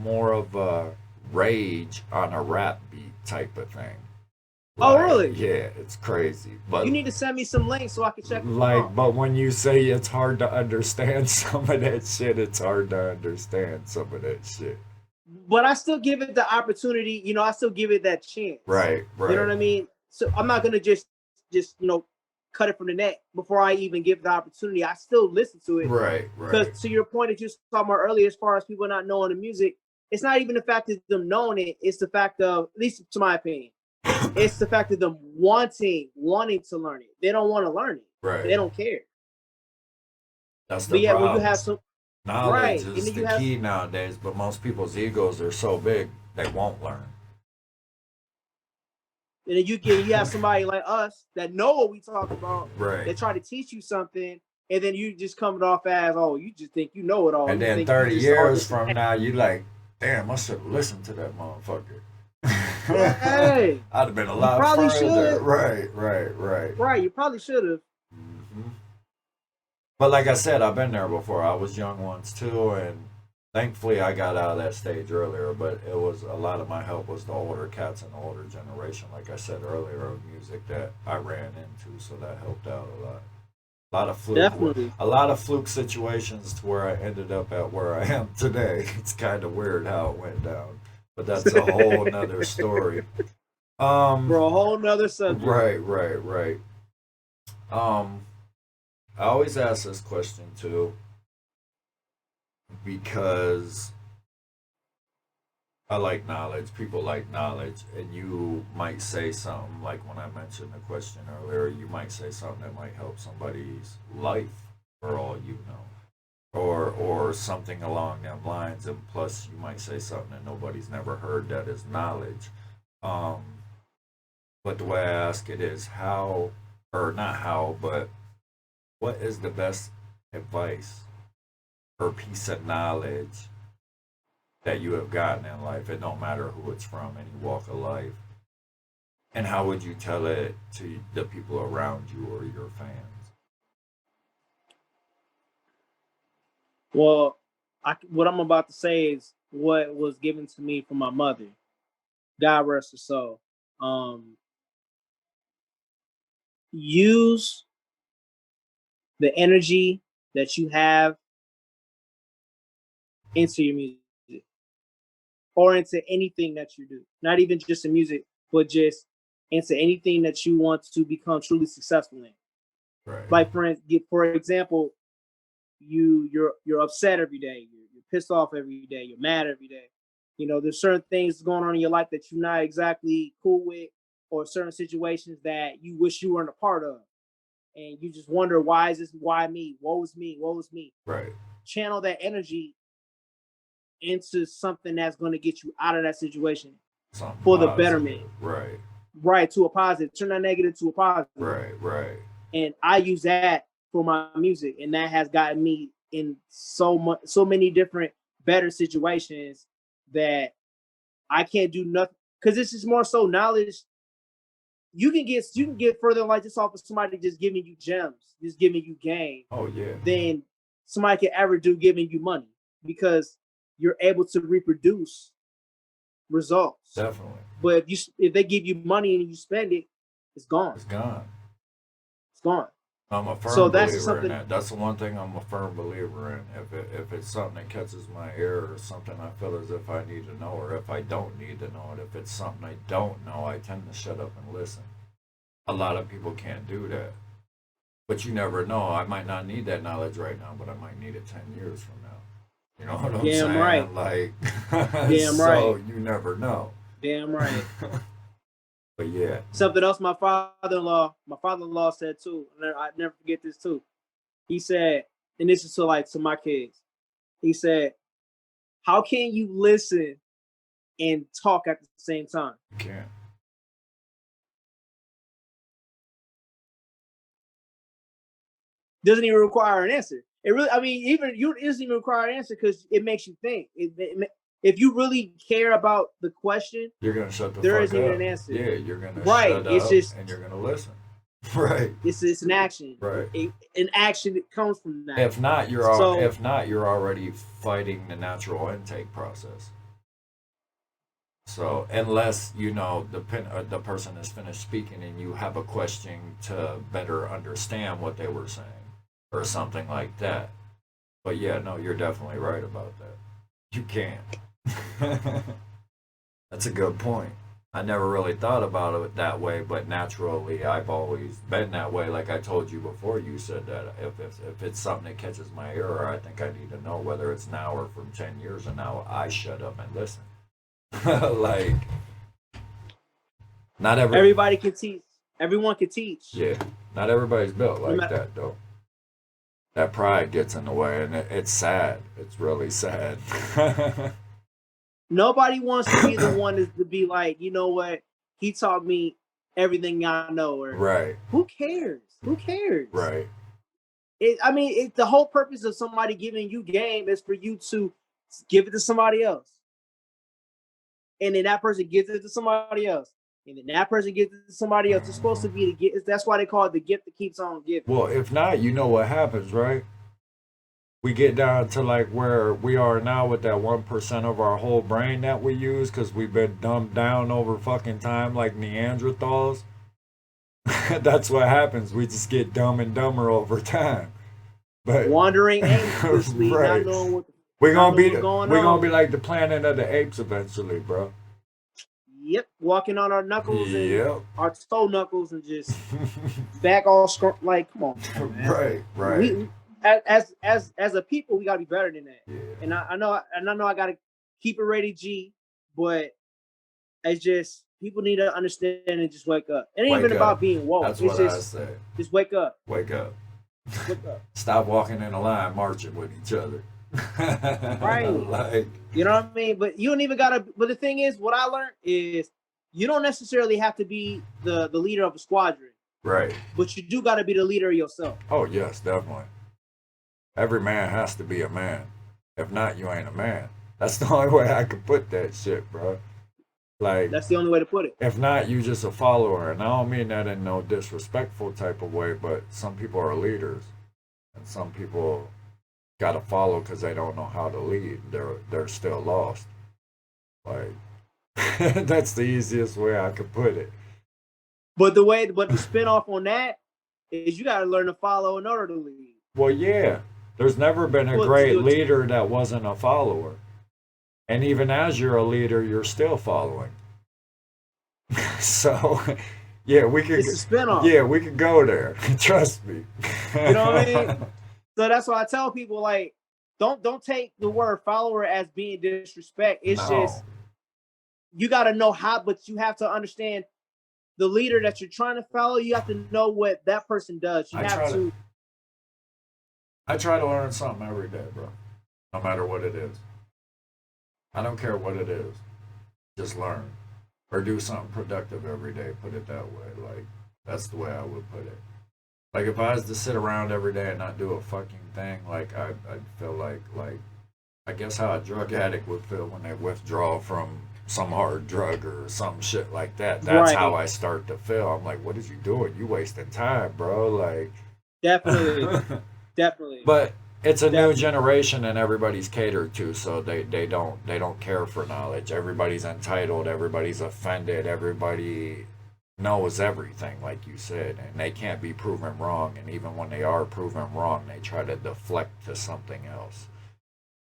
more of a rage on a rap beat type of thing. Oh, Like, really? yeah, it's crazy. But You need to send me some links so I can check them like, out. but when you say it's hard to understand some of that shit, it's hard to understand some of that shit. But I still give it the opportunity. You know, I still give it that chance. Right, You know right, what I mean? So I'm not gonna just cut it from the neck before I even give the opportunity. I still listen to it right, because right. to your point that you was talking about earlier, as far as people not knowing the music, it's not even the fact of them knowing it. It's the fact of, at least to my opinion, it's the fact of them wanting to learn it. They don't want to learn it. Right. They don't care. That's the But yet when you problem. have some Knowledge right, and is then the you have key nowadays, but most people's egos are so big they won't learn. and then you have somebody like us that know what we talk about, Right. that try to teach you something, and then you just coming off as, oh, you just think you know it all. And You then think you 30 just are years this and from that. now, you like, damn, I should have listened to that motherfucker. Hey, I'd have been a you lot probably further. should. Right, right, right. Right, you probably should have. hmm But like I said, I've been there before. I was young once too, and thankfully I got out of that stage earlier. But it was a lot of my help was the older cats and the older generation, like I said earlier, of music that I ran into, so that helped out a lot. Definitely. A lot of fluke situations to where I ended up at where I am today. It's kind of weird how it went down, but that's a whole nother story. For a whole nother subject. Right, right, right. Um, I always ask this question too because I like knowledge. People like knowledge, and you might say something like when I mentioned the question earlier. You might say something that might help somebody's life, for all you know, or something along them lines. And plus, you might say something that nobody's never heard that is knowledge. Um, but the way I ask it is how, or not how, but what is the best advice or piece of knowledge that you have gotten in life? It don't matter who it's from, any walk of life. And how would you tell it to the people around you or your fans? Well, what I'm about to say is what was given to me from my mother. God rest her soul. Um, Use the energy that you have into your music or into anything that you do. Not even just in music, but just into anything that you want to become truly successful in. Right. Like for example, you're upset every day, you're pissed off every day, you're mad every day. You know, there's certain things going on in your life that you're not exactly cool with, or certain situations that you wish you weren't a part of. And you just wonder, why is this? Why me? Woe is me? Woe is me? Right. Channel that energy into something that's going to get you out of that situation Something for the betterment. positive. Right. Right, to a positive. Turn that negative to a positive. Right. Right. And I use that for my music, and that has gotten me in so many different better situations that I can't do nothing, because this is more so knowledge. You can get further like this off of somebody just giving you gems, just giving you game, Oh yeah. than somebody can ever do giving you money, because you're able to reproduce results. Definitely. But if they give you money and you spend it, it's gone. It's gone. It's gone. I'm a So firm that's just believer in something. that. That's the one thing I'm a firm believer in. If it's something that catches my ear or something I feel as if I need to know, or if I don't need to know it, if it's something I don't know, I tend to shut up and listen. A lot of people can't do that. But you never know. I might not need that knowledge right now, but I might need it 10 years from now. You know what I'm Damn saying? right. Like, Damn so right. you never know. Damn right. But yeah. Something else my father-in-law said too, and I never forget this too. He said, and this is to my kids. He said, "How can you listen and talk at the same time?" You can't. Doesn't even require an answer. It really, I mean, it doesn't even require an answer, because it makes you think. If you really care about the question, You're gonna shut the there fuck isn't even up. an answer. Yeah, you're gonna Right. shut It's up just and you're gonna listen. Right. it's an action. Right. An action that comes from that. If not, So you're already fighting the natural intake process. So unless you know the person is finished speaking and you have a question to better understand what they were saying or something like that. But yeah, no, you're definitely right about that. You can't. That's a good point. I never really thought about it that way, but naturally, I've always been that way. Like I told you before, you said that if it's something that catches my ear, or I think I need to know whether it's now or from 10 years from now, I shut up and listen. Like, not everybody can teach. Everyone can teach. Yeah, not everybody's built No like matter- that, though. That pride gets in the way, and it's sad. It's really sad. Nobody wants to be the one to be like, you know what? He taught me everything I know. Or Right, who cares? Who cares? right. The whole purpose of somebody giving you game is for you to give it to somebody else, and then that person gives it to somebody else, and then that person gives it to somebody else. It's supposed to be the gift. That's why they call it the gift that keeps on giving. Well, if not, you know what happens, right? We get down to like where we are now with that 1% of our whole brain that we use because we've been dumbed down over fucking time like Neanderthals. That's what happens. We just get dumb and dumber over time. But Wandering aimlessly, right. not knowing what we're gonna be going we're on. gonna be like the Planet of the Apes eventually, bro. Yep, walking on our knuckles Yep. and our toe knuckles and just back all like, come on, man. Right, right. We, as a people, we gotta be better than that. Yeah. And I know I gotta keep it rated G, but it's just people need to understand and just wake up. It ain't Wake even up. about being woke. That's it's what just, I say. Just wake up. Wake up. Wake up. Stop walking in a line marching with each other. Right. Like, you know what I mean? But you don't even gotta. But the thing is, what I learned is you don't necessarily have to be the leader of a squadron. right. But you do gotta be the leader of yourself. Oh yes, definitely. Every man has to be a man. If not, you ain't a man. That's the only way I could put that shit, bro. Like, that's the only way to put it. If not, you just a follower. And I don't mean that in no disrespectful type of way, but some people are leaders. And some people gotta follow because they don't know how to lead. They're still lost. Like, that's the easiest way I could put it. But the spin off on that is you gotta learn to follow in order to lead. Well, yeah. There's never been a great leader that wasn't a follower. And even as you're a leader, you're still following. So, yeah, we could. It's a spinoff. Yeah, we could go there. Trust me. You know what I mean? So that's why I tell people, like, don't take the word follower as being disrespect. It's just you got to know how, but you have to understand the leader that you're trying to follow. You have to know what that person does. You have to. I try to learn something every day, bro. No matter what it is. I don't care what it is. Just learn. Or do something productive every day. Put it that way. Like, that's the way I would put it. Like, if I was to sit around every day and not do a fucking thing, like, I'd feel like, I guess how a drug addict would feel when they withdraw from some hard drug or some shit like that. That's right. how I start to feel. I'm like, what is you doing? You wasting time, bro. Like, definitely. Definitely. But it's a new generation and everybody's catered to, so they don't care for knowledge. Everybody's entitled, everybody's offended, everybody knows everything, like you said, and they can't be proven wrong, and even when they are proven wrong, they try to deflect to something else.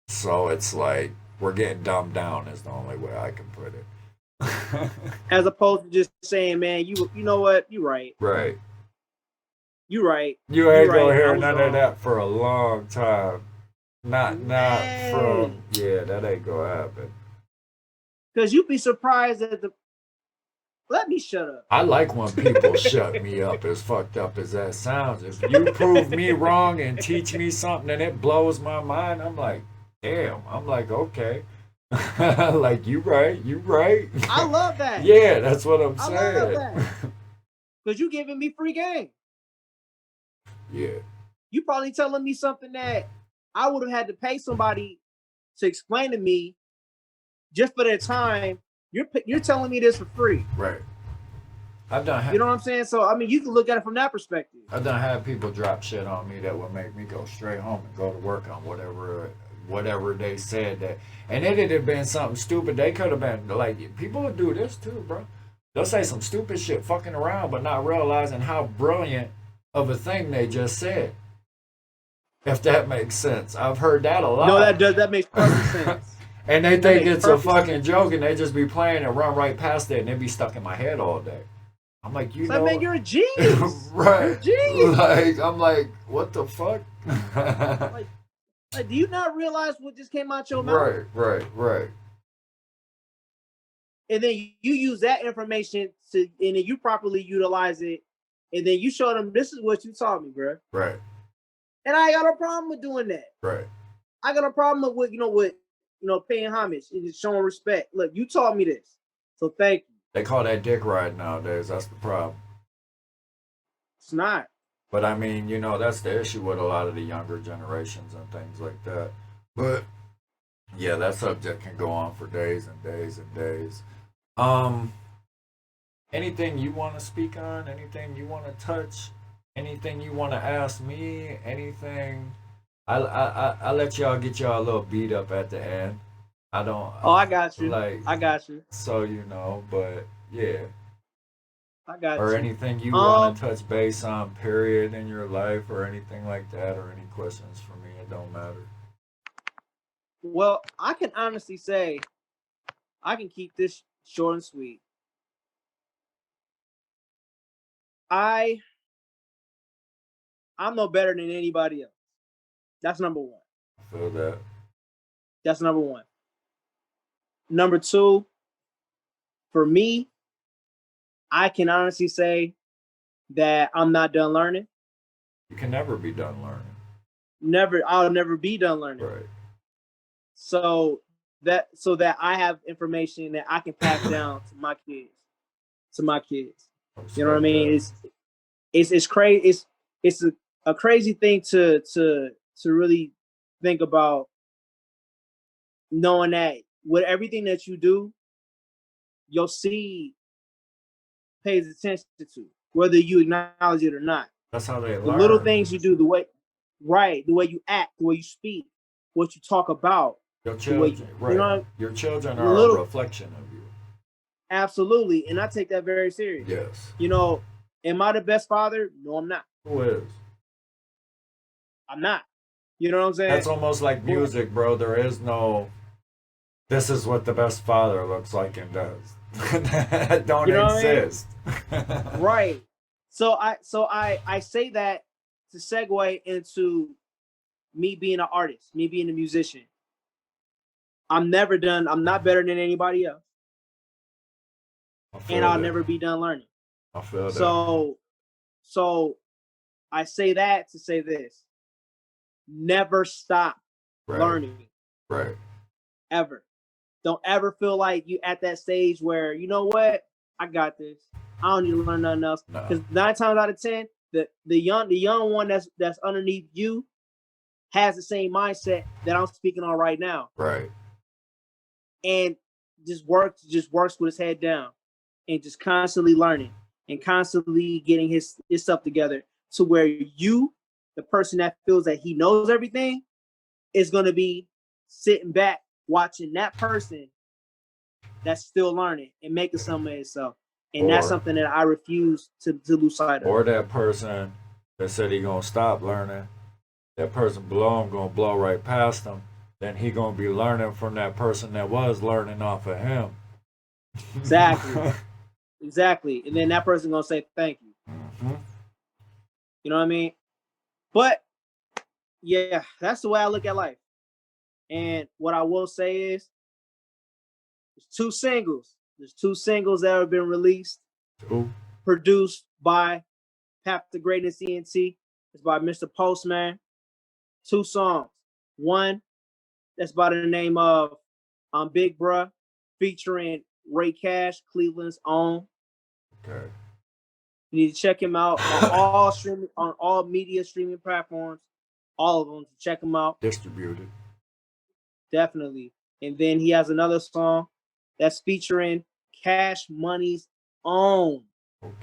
So it's like we're getting dumbed down is the only way I can put it. As opposed to just saying, man, you know what, you're right. Right. You're right. You ain't gonna right. hear none of that for a long time. Not from that ain't gonna happen. Because you'd be surprised at the. Let me shut up. I like when people shut me up, as fucked up as that sounds. If you prove me wrong and teach me something and it blows my mind, I'm like, damn. I'm like, okay. Like, you right. I love that. Yeah, that's what I'm saying. I love that. Because you giving me free game. Yeah. You probably telling me something that I would have had to pay somebody to explain to me just for their time. You're telling me this for free. Right. I've done. You know what I'm saying? So I mean, you can look at it from that perspective. I've done had people drop shit on me that would make me go straight home and go to work on whatever whatever they said that, and it had been something stupid. They could have been like, people would do this too, bro. They'll say some stupid shit fucking around, but not realizing how brilliant of a thing they just said. If that makes sense. I've heard that a lot. No, that does. That makes perfect sense. And they That think makes it's a perfect fucking sense. joke, and they just be playing and run right past it, and it be stuck in my head all day. I'm like, you It's know, like, man, you're a genius. right? You're a genius. Like, I'm like, what the fuck? Like, do you not realize what just came out your mouth? Right. And then you use that information to, and then you properly utilize it, and then you show them, this is what you taught me, bro. Right. And I ain't got no problem with doing that. Right. I got no problem with paying homage and just showing respect. Look, you taught me this, so thank you. They call that dick riding nowadays. That's the problem. It's not. But I mean, you know, that's the issue with a lot of the younger generations and things like that. But yeah, that subject can go on for days and days and days. Anything you want to speak on? Anything you want to touch? Anything you want to ask me? Anything? I let y'all get y'all a little beat up at the end. I don't. Oh, I got you. Like, I got you. so you know, but yeah. I got Or you. anything you want to touch base on, period, in your life, or anything like that, or any questions for me, it don't matter. Well, I can honestly say I can keep this short and sweet. I'm no better than anybody else. That's number one. I feel that. That's number one. Number two, for me, I can honestly say that I'm not done learning. You can never be done learning. I'll never be done learning. Right. So that I have information that I can pass down to my kids. You know what I mean? It's crazy. It's a crazy thing to really think about, knowing that with everything that you do, your seed pays attention to, whether you acknowledge it or not. That's how they learn. The little things you do, the way you act, the way you speak, what you talk about. Your children, your children are a reflection of you. Absolutely, and I take that very serious. Yes. Am I the best father? No, I'm not. Who is? I'm not. You know what I'm saying? That's almost like music, bro. There is no, this is what the best father looks like and does. That don't exist. Right. So I say that to segue into me being an artist, me being a musician. I'm never done. I'm not better than anybody else. And I'll never be done learning. I feel that. So I say that to say this. Never stop learning. Right. Ever. Don't ever feel like you at that stage where, you know what, I got this. I don't need to learn nothing else. Because 9 times out of 10, the young one that's underneath you has the same mindset that I'm speaking on right now. Right. And just works with his head down and just constantly learning and constantly getting his stuff together, to where you, the person that feels that he knows everything, is going to be sitting back watching that person that's still learning and making something of itself. And that's something that I refuse to lose sight of. Or that person that said he going to stop learning, that person below him going to blow right past him, then he going to be learning from that person that was learning off of him. Exactly. Exactly. And then that person going to say thank you. Mm-hmm. You know what I mean? But yeah, that's the way I look at life. And what I will say is, there's 2 singles. There's 2 singles that have been released, produced by Path to Greatness ENT. It's by Mr. Postman. 2 songs. One that's by the name of Big Bruh, featuring Ray Cash, Cleveland's own. Okay. You need to check him out on all media streaming platforms, all of them. Check him out. Distributed. Definitely. And then he has another song that's featuring Cash Money's own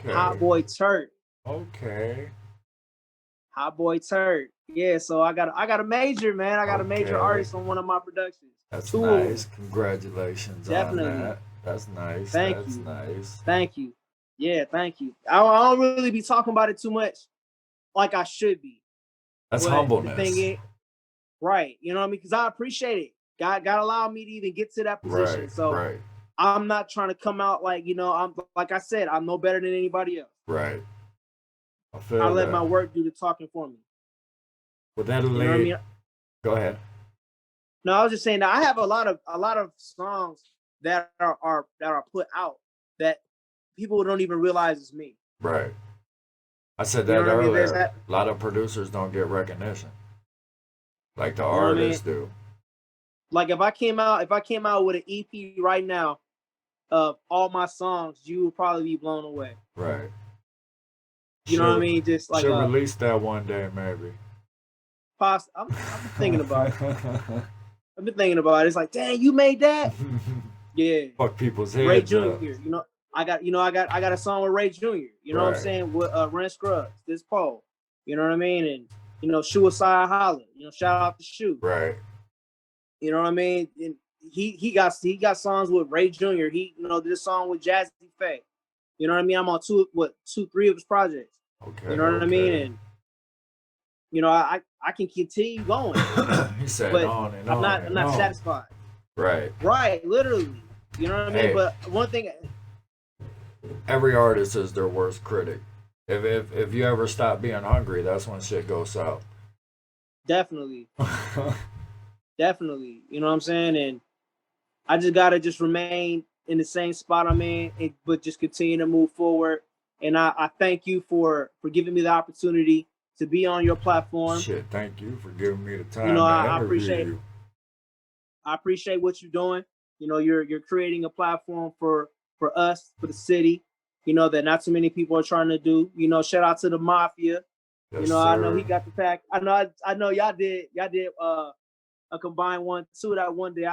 Hot Boy Turk. Okay. Hot Boy Turd. Yeah, so I got a major, man. I got a major Okay. artist on one of my productions. That's Two of them. nice. Congratulations on Definitely. that. That's nice. Thank That's you. nice. Thank you. Yeah, thank you. I don't really be talking about it too much like I should be. That's But humbleness. the thing is, right, you know what I mean? Because I appreciate it. God allowed me to even get to that position. Right, So right, I'm not trying to come out like, I'm like I said, I'm no better than anybody else. right. I feel I let that. my work do the talking for me. With that You know what I mean? Go ahead. No, I was just saying that I have a lot of songs that are put out that people don't even realize is me. Right. I said You know that what I mean? There's earlier. that. A lot of producers don't get recognition like the You know what I mean? artists do. Like if I came out with an EP right now of all my songs, you would probably be blown away. Right. You know what I mean? Just like should release that one day, maybe. I'm thinking about it. I've been thinking about it. It's like, dang, you made that? Yeah. Fuck people's heads Ray up. Jr. You know, I got a song with Ray Jr. You know what I'm saying? With Ren Scruggs, this Paul. You know what I mean? And Suicide Holler. Shout out to Shoe. Right. You know what I mean? And he got songs with Ray Jr. He did a song with Jazzy Faye. You know what I mean? I'm on two, three of his projects. Okay. You know what I mean? And I can continue going. He said but on and I'm on. not satisfied. Right. Right, literally. You know what I mean? Hey, but one thing, every artist is their worst critic. If you ever stop being hungry, that's when shit goes south. Definitely. Definitely. You know what I'm saying? And I just gotta just remain in the same spot I'm in, but just continue to move forward. And I thank you for giving me the opportunity to be on your platform. Shit, thank you for giving me the time I appreciate what you're doing. You're creating a platform for us, for the city, that not too many people are trying to do. Shout out to the Mafia. Yes, I know he got the pack. I know y'all did a combined one too that one day.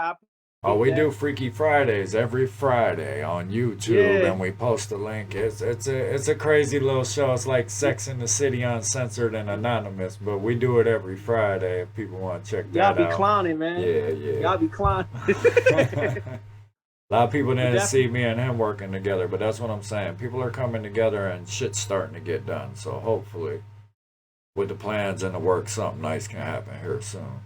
We do Freaky Fridays every Friday on YouTube, and we post a link. It's a crazy little show. It's like Sex in the City Uncensored and Anonymous, but we do it every Friday if people want to check that out. Y'all be clowning, man. Yeah. Y'all be clowning. A lot of people didn't see me and him working together, but that's what I'm saying. People are coming together and shit's starting to get done. So hopefully, with the plans and the work, something nice can happen here soon.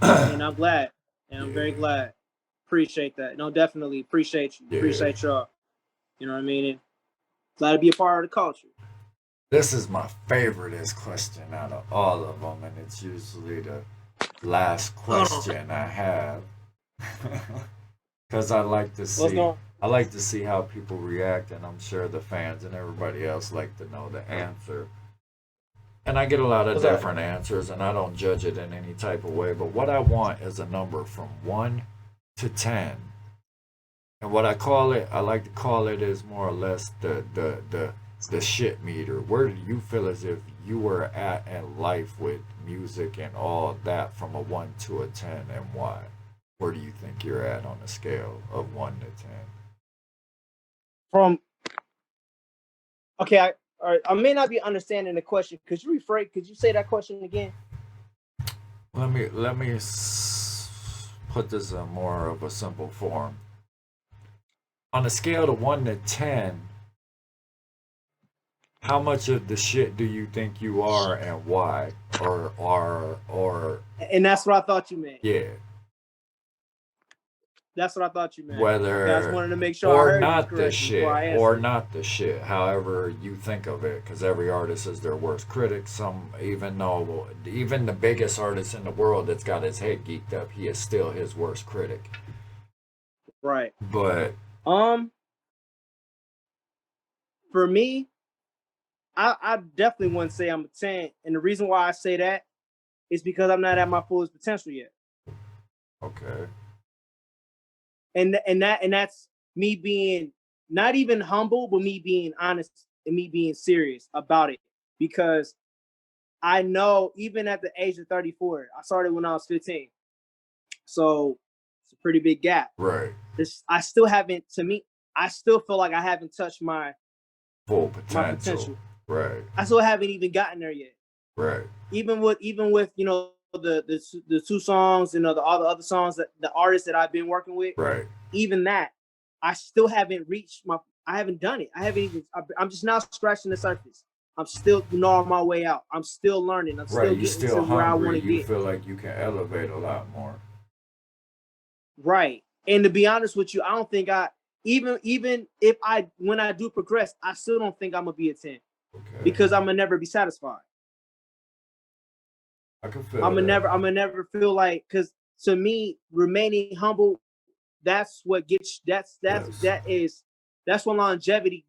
And I'm glad. And I'm very glad. Appreciate that. No, definitely appreciate you. Yeah. Appreciate y'all. You know what I mean? And glad to be a part of the culture. This is my favoriteest question out of all of them, and it's usually the last question I have. Because I like to see how people react, and I'm sure the fans and everybody else like to know the answer. And I get a lot of different answers, and I don't judge it in any type of way. But what I want is a number from 1 to 10. And what I like to call it is more or less the shit meter. Where do you feel as if you were at in life with music and all that from a 1 to a 10, and why? Where do you think you're at on a scale of 1 to 10? Okay, I may not be understanding the question. Could you say that question again? Let me put this in more of a simple form. On a scale of 1 to 10, how much of the shit do you think you are, and why? Or And that's what I thought you meant. Yeah. That's what I thought you meant. Whether I just wanted to make sure I heard not you the shit, or not the shit, however you think of it, because every artist is their worst critic. Some, even the biggest artist in the world that's got his head geeked up, he is still his worst critic. Right. But for me, I definitely wouldn't say I'm a 10, and the reason why I say that is because I'm not at my fullest potential yet. Okay. And that's me being not even humble, but me being honest and me being serious about it. Because I know even at the age of 34, I started when I was 15. So it's a pretty big gap. Right. I still feel like I haven't touched my full potential. Right. I still haven't even gotten there yet. Right. Even with you know the two songs, you know, all the other songs that the artists that I've been working with, Right. even that, I still haven't reached my. I haven't done it. I haven't even. I'm just now scratching the surface. I'm still, you know, on my way out. I'm still learning. I'm Right. still You getting still to where I want hungry. to You get. feel like you can elevate a lot more. Right. And to be honest with you, I don't think I even if I when I do progress, I still don't think I'm gonna be a 10 Okay. because I'm gonna never be satisfied. I can feel that. I'm gonna never feel like, because to me, remaining humble, that's what gets Yes. that's when longevity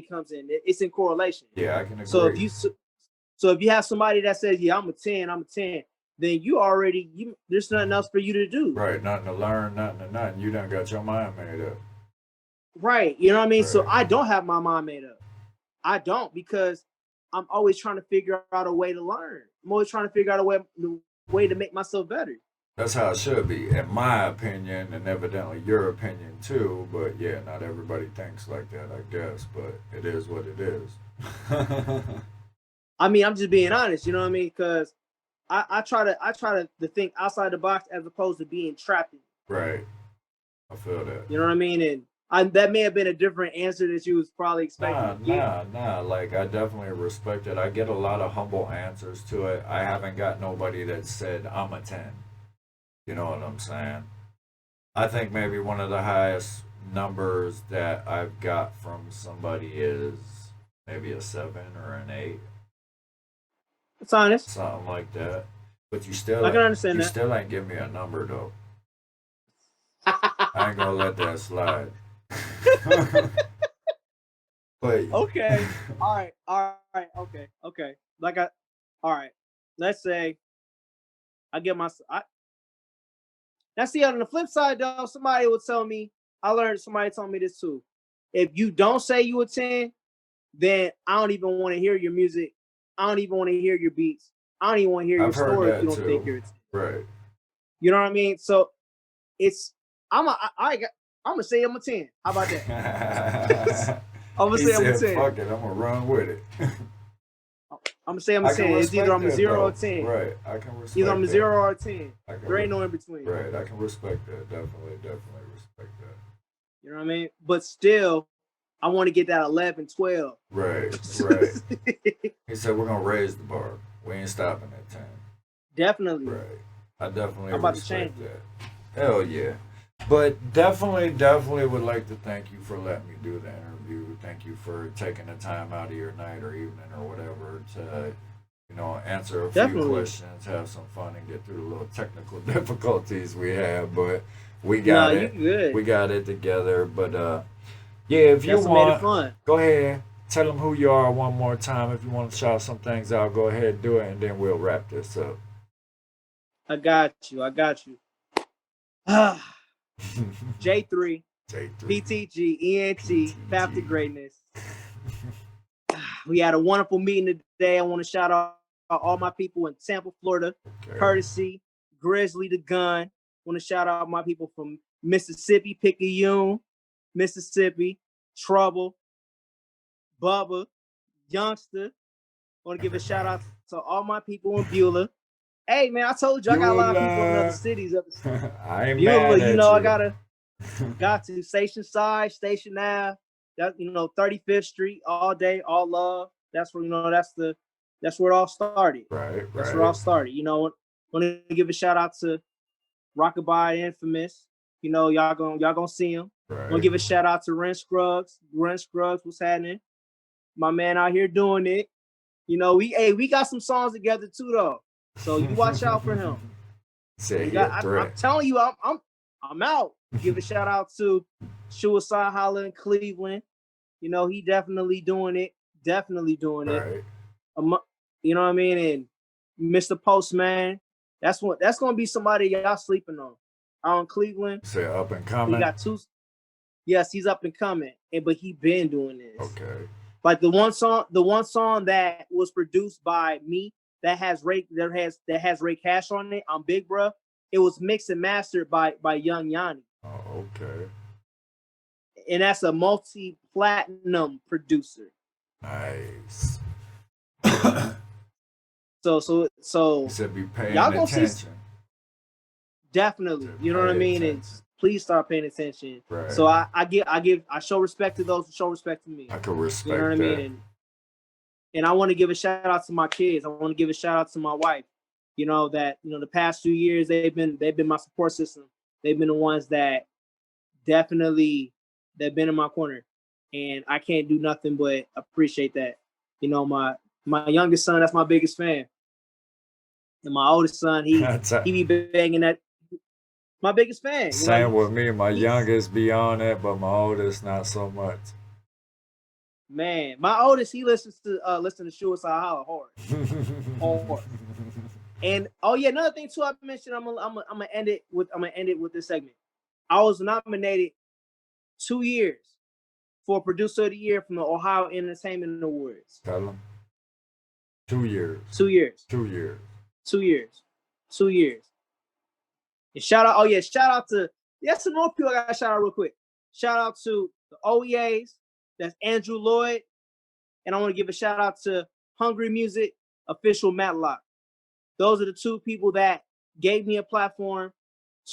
comes in. It's in correlation. Yeah, I can So agree. if you have somebody that says, yeah, I'm a 10, then there's nothing else for you to do. Right. Nothing to learn, nothing to nothing. You done got your mind made up. Right. You know what I mean? Right. So I don't have my mind made up. I don't, because I'm always trying to figure out a way to learn. I'm always trying to figure out the way to make myself better. That's how it should be, in my opinion, and evidently your opinion too. But yeah, not everybody thinks like that, I guess. But it is what it is. I mean, I'm just being honest, you know what I mean? Because I try to think outside the box as opposed to being trapped in it. Right. I feel that. You know what I mean? And that may have been a different answer that you was probably expecting. Nah. Like, I definitely respect it. I get a lot of humble answers to it. I haven't got nobody that said I'm a 10. You know what I'm saying? I think maybe one of the highest numbers that I've got from somebody is maybe a 7 or an 8. It's honest. Something like that. But I can understand you that. still ain't give me a number though. I ain't gonna let that slide. But Okay. All right. Okay. All right. Let's say I get my. Now, see, on the flip side, though, somebody would tell me. Somebody told me this too. If you don't say you a 10, then I don't even want to hear your music. I don't even want to hear your beats. I don't even want to hear your I've heard story if you that don't think too. you're a 10. Right. You know what I mean? So it's I'm gonna say I'm a 10. How about that? I'm gonna He say I'm a said, 10. "Fuck it, I'm gonna run with it." I'm gonna say I'm a I can 10. It's either respect I'm a that 0 or a though. 10. Right. I can respect Either I'm a that. 0 or a 10. I can There ain't no in between. Right. I can respect that. Definitely respect that. You know what I mean? But still, I want to get that 11, 12. Right. He said we're gonna raise the bar. We ain't stopping at 10. Definitely. Right. I definitely I'm about to respect change that. Hell yeah. But definitely would like to thank you for letting me do the interview. Thank you for taking the time out of your night or evening or whatever to, answer a few questions, have some fun, and get through the little technical difficulties we have. But we got it. You good. We got it together. But yeah, if you want, made it fun. Go ahead. Tell them who you are one more time. If you want to shout some things out, go ahead and do it, and then we'll wrap this up. I got you. J3, PTG, ENT, Path to Greatness. We had a wonderful meeting today. I want to shout out all my people in Tampa, Florida. Okay. Courtesy, Grizzly the Gun. I want to shout out my people from Mississippi, Picayune, Mississippi, Trouble, Bubba, Youngster. I want to give a shout out to all my people in Beulah. Hey man, I told you I got a lot of people in other cities. I ain't Beulah, mad at you. I got to Station Side, Station Ave. That 35th Street, all day, all love. That's where that's where it all started. Right. That's where it all started. Want to give a shout out to Rockabye Infamous. Y'all gonna see him. Right. Want to give a shout out to Ren Scruggs. What's happening? My man out here doing it. We got some songs together too though. So you watch out for him. I'm telling you, I'm out. Give a shout out to Suicide Holler in Cleveland. He definitely doing it. Right. You know what I mean? And Mr. Postman, that's gonna be somebody y'all sleeping on. Out in Cleveland. Say up and coming. He got 2. Yes, he's up and coming, but he been doing this. Okay. Like the one song that was produced by me that has Ray Cash on it, I'm Big Bruh. It was mixed and mastered by Young Yanni. Oh, okay. And that's a multi-platinum producer. Nice. You said be paying y'all gonna see attention. definitely. You know what I Pay mean? And attention. please start paying attention. Right. So I show respect to those who show respect to me. I can respect You know what I that. mean? And I want to give a shout out to my kids. I want to give a shout out to my wife. You know that the past 2 years they've been my support system. They've been the ones that definitely they've been in my corner, and I can't do nothing but appreciate that. You know, my youngest son, that's my biggest fan, and my oldest son, he be banging that. My biggest fan. Same with me. My youngest be on it, but my oldest not so much. Man, my oldest, he listens to Suicide Hollow hard. And oh yeah, another thing too I mentioned, I'm gonna end it with this segment. I was nominated 2 years for Producer of the Year from the Ohio Entertainment Awards. Tell them. 2 years. 2 years. 2 years. 2 years. 2 years. And shout out to some more people I gotta shout out real quick. Shout out to the OEAs, that's Andrew Lloyd, and I want to give a shout out to Hungry Music official Matlock. Those are the two people that gave me a platform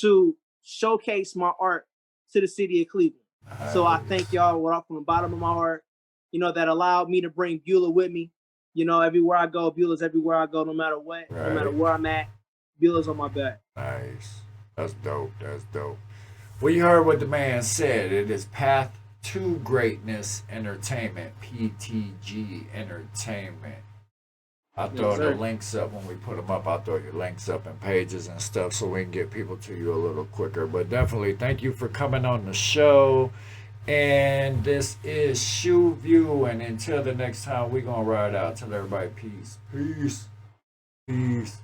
to showcase my art to the city of Cleveland. Nice. So I thank y'all from the bottom of my heart, that allowed me to bring Beulah with me. Everywhere I go, Beulah's everywhere I go, no matter what, right. No matter where I'm at, Beulah's on my back. Nice. That's dope. That's dope. Well, you heard what the man said. It is Path to Greatness Entertainment, PTG Entertainment. I'll throw the links up when we put them up. I'll throw your links up and pages and stuff so we can get people to you a little quicker. But definitely thank you for coming on the show. And this is Shoe View. And until the next time, we're going to ride out. Tell everybody peace. Peace. Peace.